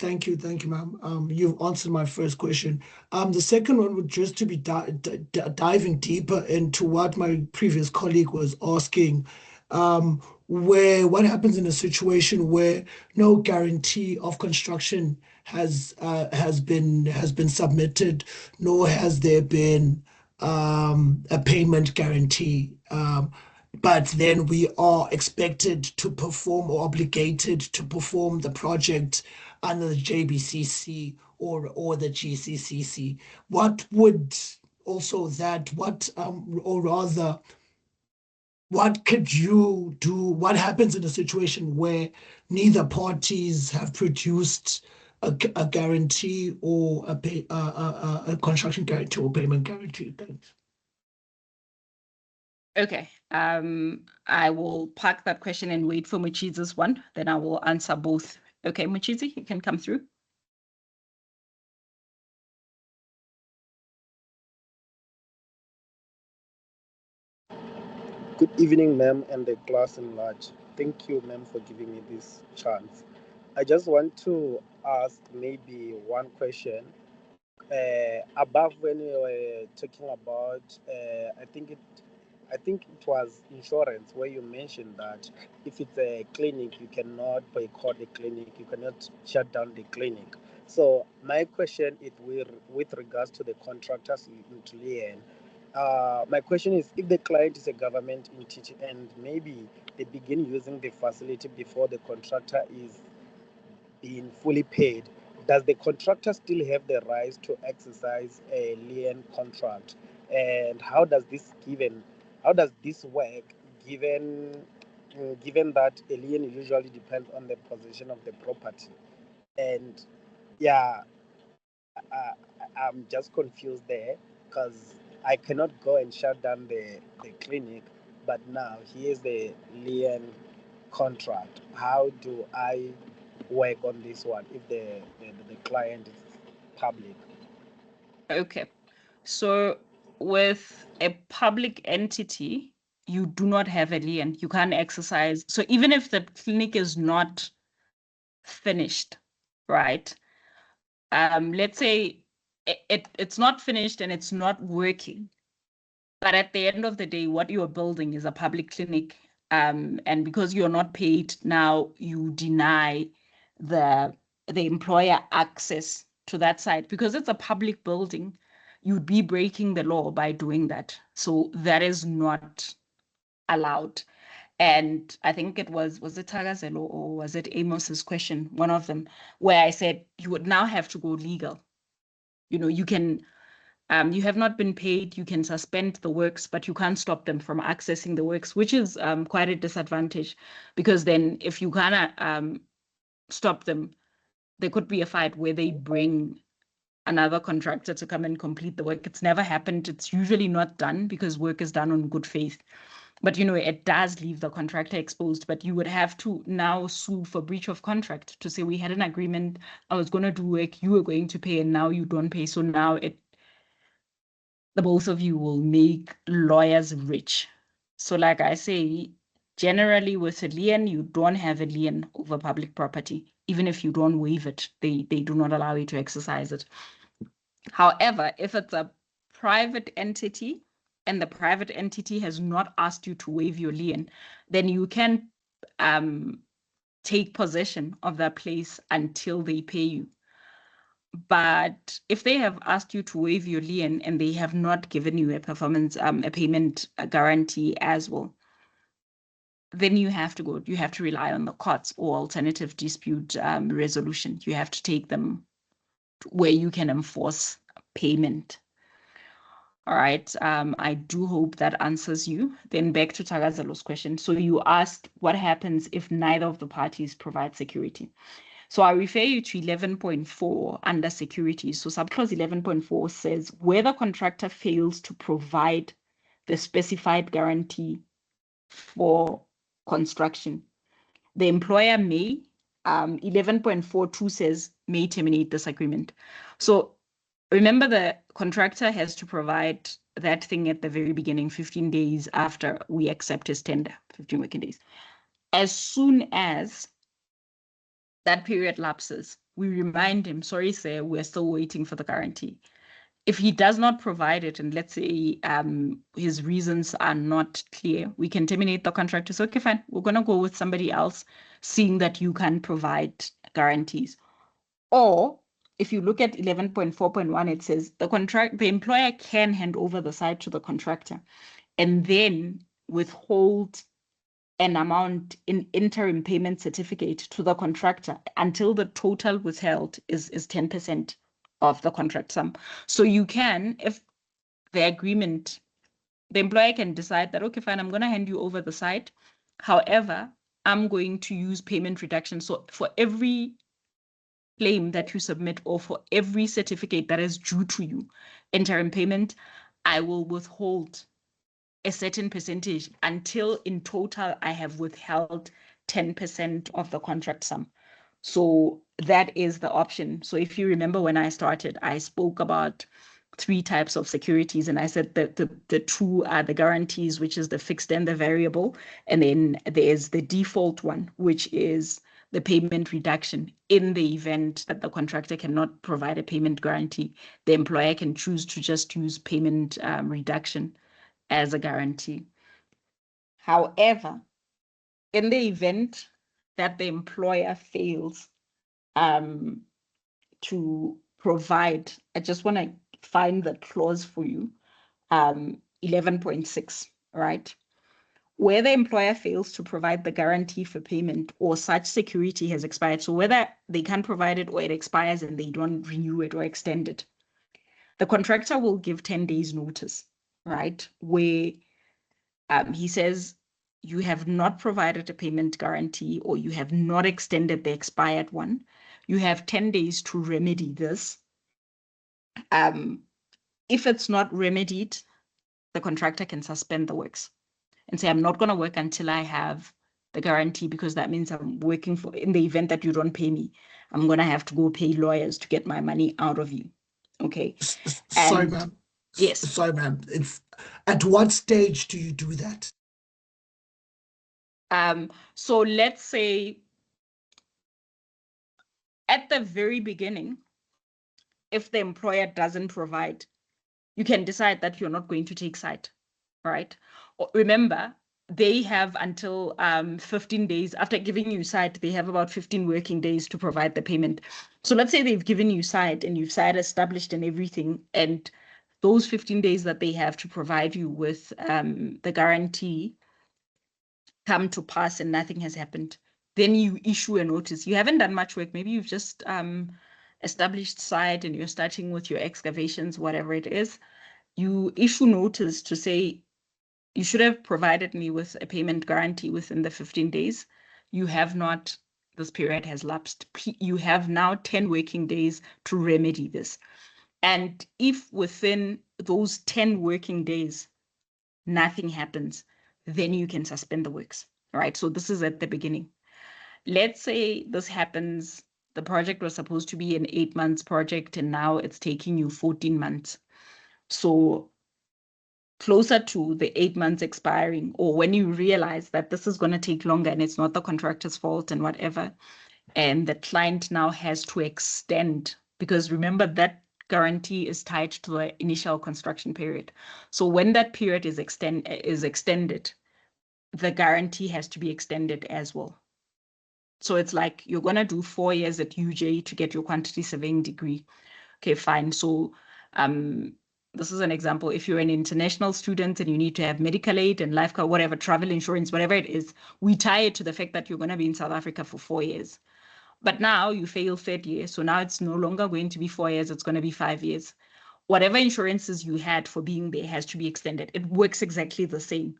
ma'am. You've answered my first question. The second one would just to be diving deeper into what my previous colleague was asking, where what happens in a situation where no guarantee of construction has been submitted, nor has there been a payment guarantee. But then we are expected to perform or obligated to perform the project under the JBCC or the GCCC. What would also that, or rather, what could you do? What happens in a situation where neither parties have produced a guarantee or a construction guarantee or payment guarantee? Thanks. Okay. I will park that question and wait for Mochizi's one. Then I will answer both. Okay, Mochizi, you can come through. Good evening, ma'am, and the class in large. Thank you, ma'am, for giving me this chance. I just want to ask maybe one question. Above when we were talking about, I think it was insurance where you mentioned that if it's a clinic, you cannot boycott the clinic, you cannot shut down the clinic. So my question is with regards to the contractors in Chilean. My question is, if the client is a government entity and maybe they begin using the facility before the contractor is being fully paid, does the contractor still have the right to exercise a lien contract? And how does this work given given that a lien usually depends on the possession of the property? And yeah, I, I'm just confused there because I cannot go and shut down the clinic, but now here's the lien contract. How do I work on this one if the client is public? Okay. So with a public entity, you do not have a lien. You can't exercise. So even if the clinic is not finished, right? Let's say it's not finished and it's not working. But at the end of the day, what you're building is a public clinic. And because you're not paid, now you deny the employer access to that site because it's a public building. You'd be breaking the law by doing that. So that is not allowed. And I think was it Tagazelo or was it Amos's question, one of them, where I said you would now have to go legal. You know, you can you have not been paid, you can suspend the works, but you can't stop them from accessing the works, which is quite a disadvantage because then if you kind of stop them, there could be a fight where they bring another contractor to come and complete the work. It's never happened. It's usually not done because work is done on good faith. But, you know, it does leave the contractor exposed, but you would have to now sue for breach of contract to say we had an agreement, I was going to do work, you were going to pay, and now you don't pay. So now the both of you will make lawyers rich. So like I say, generally with a lien, you don't have a lien over public property. Even if you don't waive it, they do not allow you to exercise it. However, if it's a private entity and the private entity has not asked you to waive your lien, then you can take possession of that place until they pay you. But if they have asked you to waive your lien and they have not given you a payment guarantee as well, then you have to rely on the courts or alternative dispute resolution. You have to take them where you can enforce payment. All right. I do hope that answers you. Then back to Tagazalo's question. So you asked what happens if neither of the parties provide security. So I refer you to 11.4 under security. So subclause 11.4 says where the contractor fails to provide the specified guarantee for construction, the employer may, 11.42 says may terminate this agreement. So remember the contractor has to provide that thing at the very beginning, 15 days after we accept his tender, 15 working days. As soon as that period lapses, we remind him, sorry, sir, we're still waiting for the guarantee. If he does not provide it, and let's say his reasons are not clear, we can terminate the contract to say, okay, fine, we're going to go with somebody else, seeing that you can provide guarantees. Or if you look at 11.4.1, it says the employer can hand over the site to the contractor and then withhold an amount in interim payment certificate to the contractor until the total withheld is 10% of the contract sum. So you can, if the agreement, the employer can decide that, okay, fine, I'm going to hand you over the site. However, I'm going to use payment reduction. So for every claim that you submit or for every certificate that is due to you, interim payment, I will withhold a certain percentage until in total I have withheld 10% of the contract sum. So that is the option. So if you remember when I started, I spoke about 3 types of securities, and I said that the 2 are the guarantees, which is the fixed and the variable, and then there's the default one, which is the payment reduction. In the event that the contractor cannot provide a payment guarantee, the employer can choose to just use payment reduction as a guarantee. However, in the event that the employer fails to provide, I just want to find the clause for you, 11.6, right? Where the employer fails to provide the guarantee for payment or such security has expired, so whether they can't provide it or it expires and they don't renew it or extend it, the contractor will give 10 days notice, right? Where he says, you have not provided a payment guarantee or you have not extended the expired one. You have 10 days to remedy this. If it's not remedied, the contractor can suspend the works and say, I'm not going to work until I have the guarantee, because that means I'm working for, in the event that you don't pay me, I'm going to have to go pay lawyers to get my money out of you. Okay. Sorry, And ma'am. yes. Sorry, ma'am. At what stage do you do that? So let's say at the very beginning, if the employer doesn't provide, you can decide that you're not going to take side, right? Remember, they have until 15 days after giving you side. They have about 15 working days to provide the payment. So let's say they've given you side and you've side established and everything, and those 15 days that they have to provide you with the guarantee come to pass and nothing has happened, then you issue a notice. You haven't done much work. Maybe you've just established site and you're starting with your excavations, whatever it is. You issue notice to say, you should have provided me with a payment guarantee within the 15 days. You have not. This period has lapsed. You have now 10 working days to remedy this. And if within those 10 working days, nothing happens, then you can suspend the works, right? So this is at the beginning. Let's say this happens, the project was supposed to be an 8 months project and now it's taking you 14 months. So closer to the 8 months expiring, or when you realize that this is going to take longer and it's not the contractor's fault and whatever, and the client now has to extend, because remember that guarantee is tied to the initial construction period. So when that period is extended, the guarantee has to be extended as well. So it's like you're going to do 4 years at UJ to get your quantity surveying degree. Okay, fine. So this is an example. If you're an international student and you need to have medical aid and life cover, whatever, travel insurance, whatever it is, we tie it to the fact that you're going to be in South Africa for 4 years. But now you fail 3rd year. So now it's no longer going to be 4 years. It's going to be 5 years. Whatever insurances you had for being there has to be extended. It works exactly the same.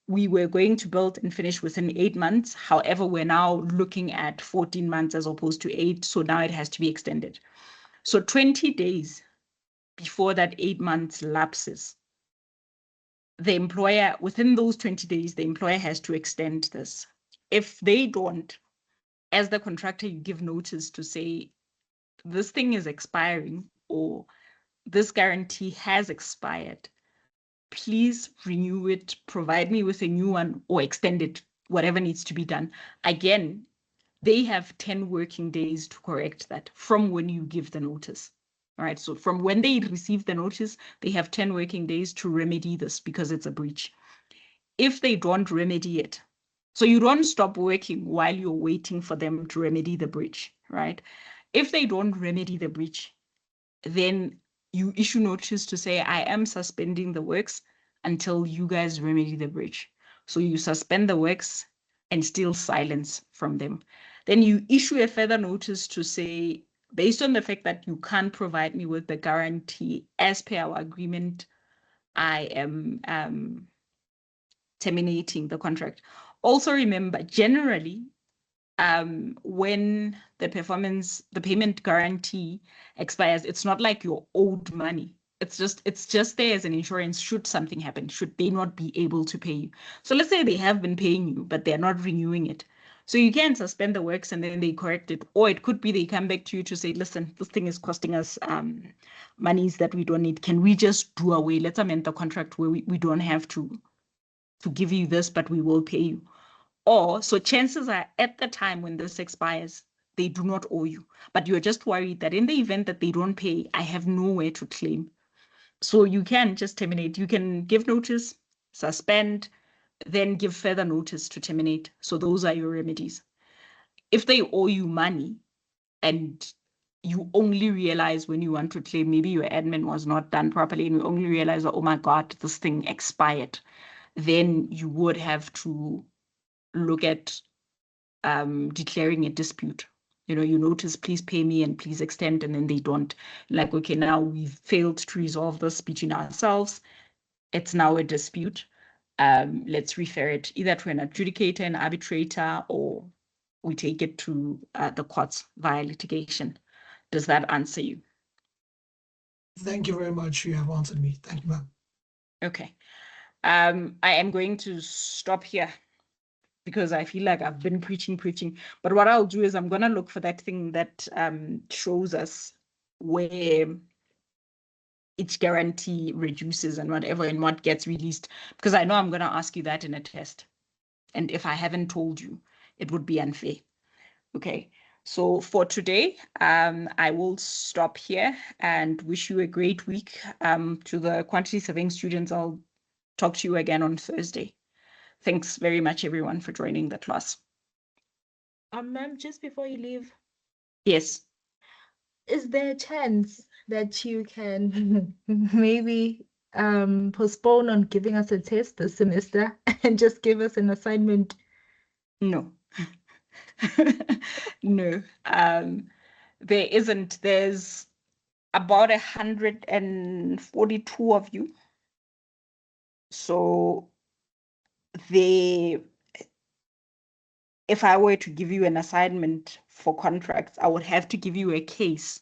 We were going to build and finish within 8 months. However, we're now looking at 14 months as opposed to 8. So now it has to be extended. So 20 days before that 8 months lapses, the employer, within those 20 days, the employer has to extend this. If they don't, as the contractor, you give notice to say, this thing is expiring or this guarantee has expired. Please renew it, provide me with a new one or extend it, whatever needs to be done. Again, they have 10 working days to correct that from when you give the notice. All right, so from when they receive the notice, they have 10 working days to remedy this because it's a breach. If they don't remedy it, so you don't stop working while you're waiting for them to remedy the breach, right? If they don't remedy the breach, then you issue notice to say, I am suspending the works until you guys remedy the breach. So you suspend the works and steal silence from them. Then you issue a further notice to say, based on the fact that you can't provide me with the guarantee as per our agreement, I am terminating the contract. Also remember, generally, when the payment guarantee expires, it's not like you're owed money. It's just there as an insurance should something happen, should they not be able to pay you. So let's say they have been paying you, but they're not renewing it. So you can suspend the works and then they correct it. Or it could be they come back to you to say, listen, this thing is costing us monies that we don't need. Can we just do away? Let's amend the contract where we don't have to give you this, but we will pay you. Or so chances are at the time when this expires, they do not owe you. But you're just worried that in the event that they don't pay, I have nowhere to claim. So you can just terminate. You can give notice, suspend, then give further notice to terminate. So those are your remedies. If they owe you money and you only realize when you want to claim, maybe your admin was not done properly and you only realize, oh my God, this thing expired, then you would have to look at declaring a dispute. You notice, please pay me and please extend, and then they don't. Like, okay, now we've failed to resolve this between ourselves. It's now a dispute. Let's refer it either to an adjudicator, an arbitrator, or we take it to the courts via litigation. Does that answer you? Thank you very much. You have answered me. Thank you, ma'am. Okay. I am going to stop here because I feel like I've been preaching. But what I'll do is I'm going to look for that thing that shows us where each guarantee reduces and whatever and what gets released, because I know I'm going to ask you that in a test. And if I haven't told you, it would be unfair. Okay. So for today, I will stop here and wish you a great week. To the quantity surveying students, I'll talk to you again on Thursday. Thanks very much, everyone, for joining the class. Ma'am, just before you leave, Yes. is there a chance that you can maybe postpone on giving us a test this semester and just give us an assignment? No. No. There isn't. There's about 142 of you. So if I were to give you an assignment for contracts, I would have to give you a case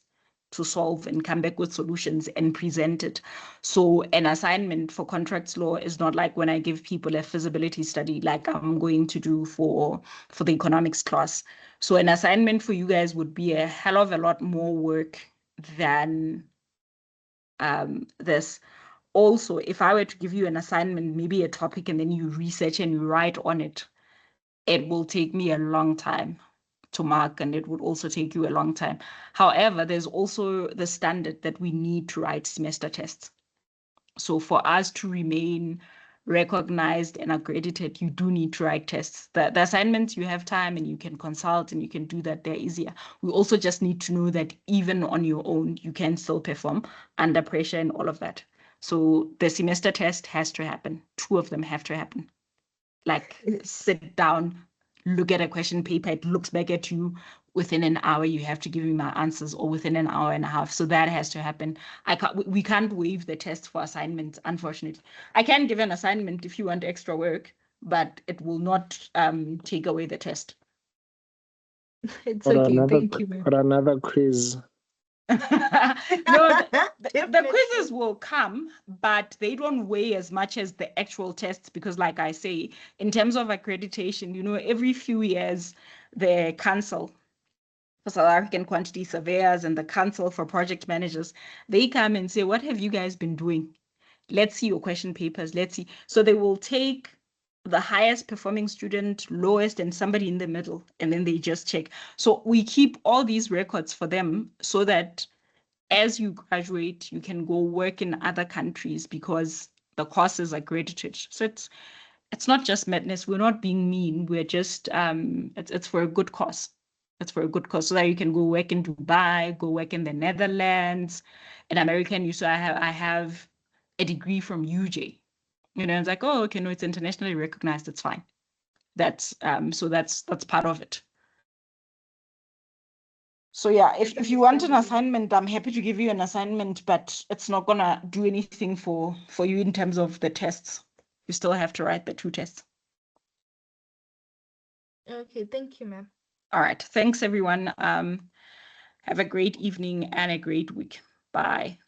to solve and come back with solutions and present it. So an assignment for contracts law is not like when I give people a feasibility study like I'm going to do for the economics class. So an assignment for you guys would be a hell of a lot more work than this. Also, if I were to give you an assignment, maybe a topic, and then you research and you write on it, it will take me a long time to mark, and it would also take you a long time. However, there's also the standard that we need to write semester tests. So for us to remain recognized and accredited, you do need to write tests. The assignments, you have time and you can consult and you can do that. They're easier. We also just need to know that even on your own, you can still perform under pressure and all of that. So the semester test has to happen. 2 of them have to happen. Like, sit down, look at a question paper, it looks back at you. Within an hour, you have to give me my answers, or within an hour and a half. So that has to happen. We can't waive the test for assignments, unfortunately. I can give an assignment if you want extra work, but it will not take away the test. It's okay. Thank you, For another quiz. No, the quizzes will come, but they don't weigh as much as the actual tests, because like I say, in terms of accreditation, every few years, the council for South African quantity surveyors and the council for project managers, they come and say, what have you guys been doing? Let's see your question papers. Let's see. So they will take the highest performing student, lowest, and somebody in the middle, and then they just check. So we keep all these records for them so that as you graduate, you can go work in other countries because the course is accredited. So it's not just madness. We're not being mean. We're just it's for a good cause. It's for a good cause, so that you can go work in Dubai, go work in the Netherlands, in American. I have a degree from UJ. It's like, oh, okay, no, it's internationally recognized. It's fine. That's part of it. So yeah, if you want an assignment, I'm happy to give you an assignment, but it's not gonna do anything for you in terms of the tests. You still have to write the 2 tests. Okay, thank you, ma'am. All right. Thanks, everyone. Have a great evening and a great week. Bye.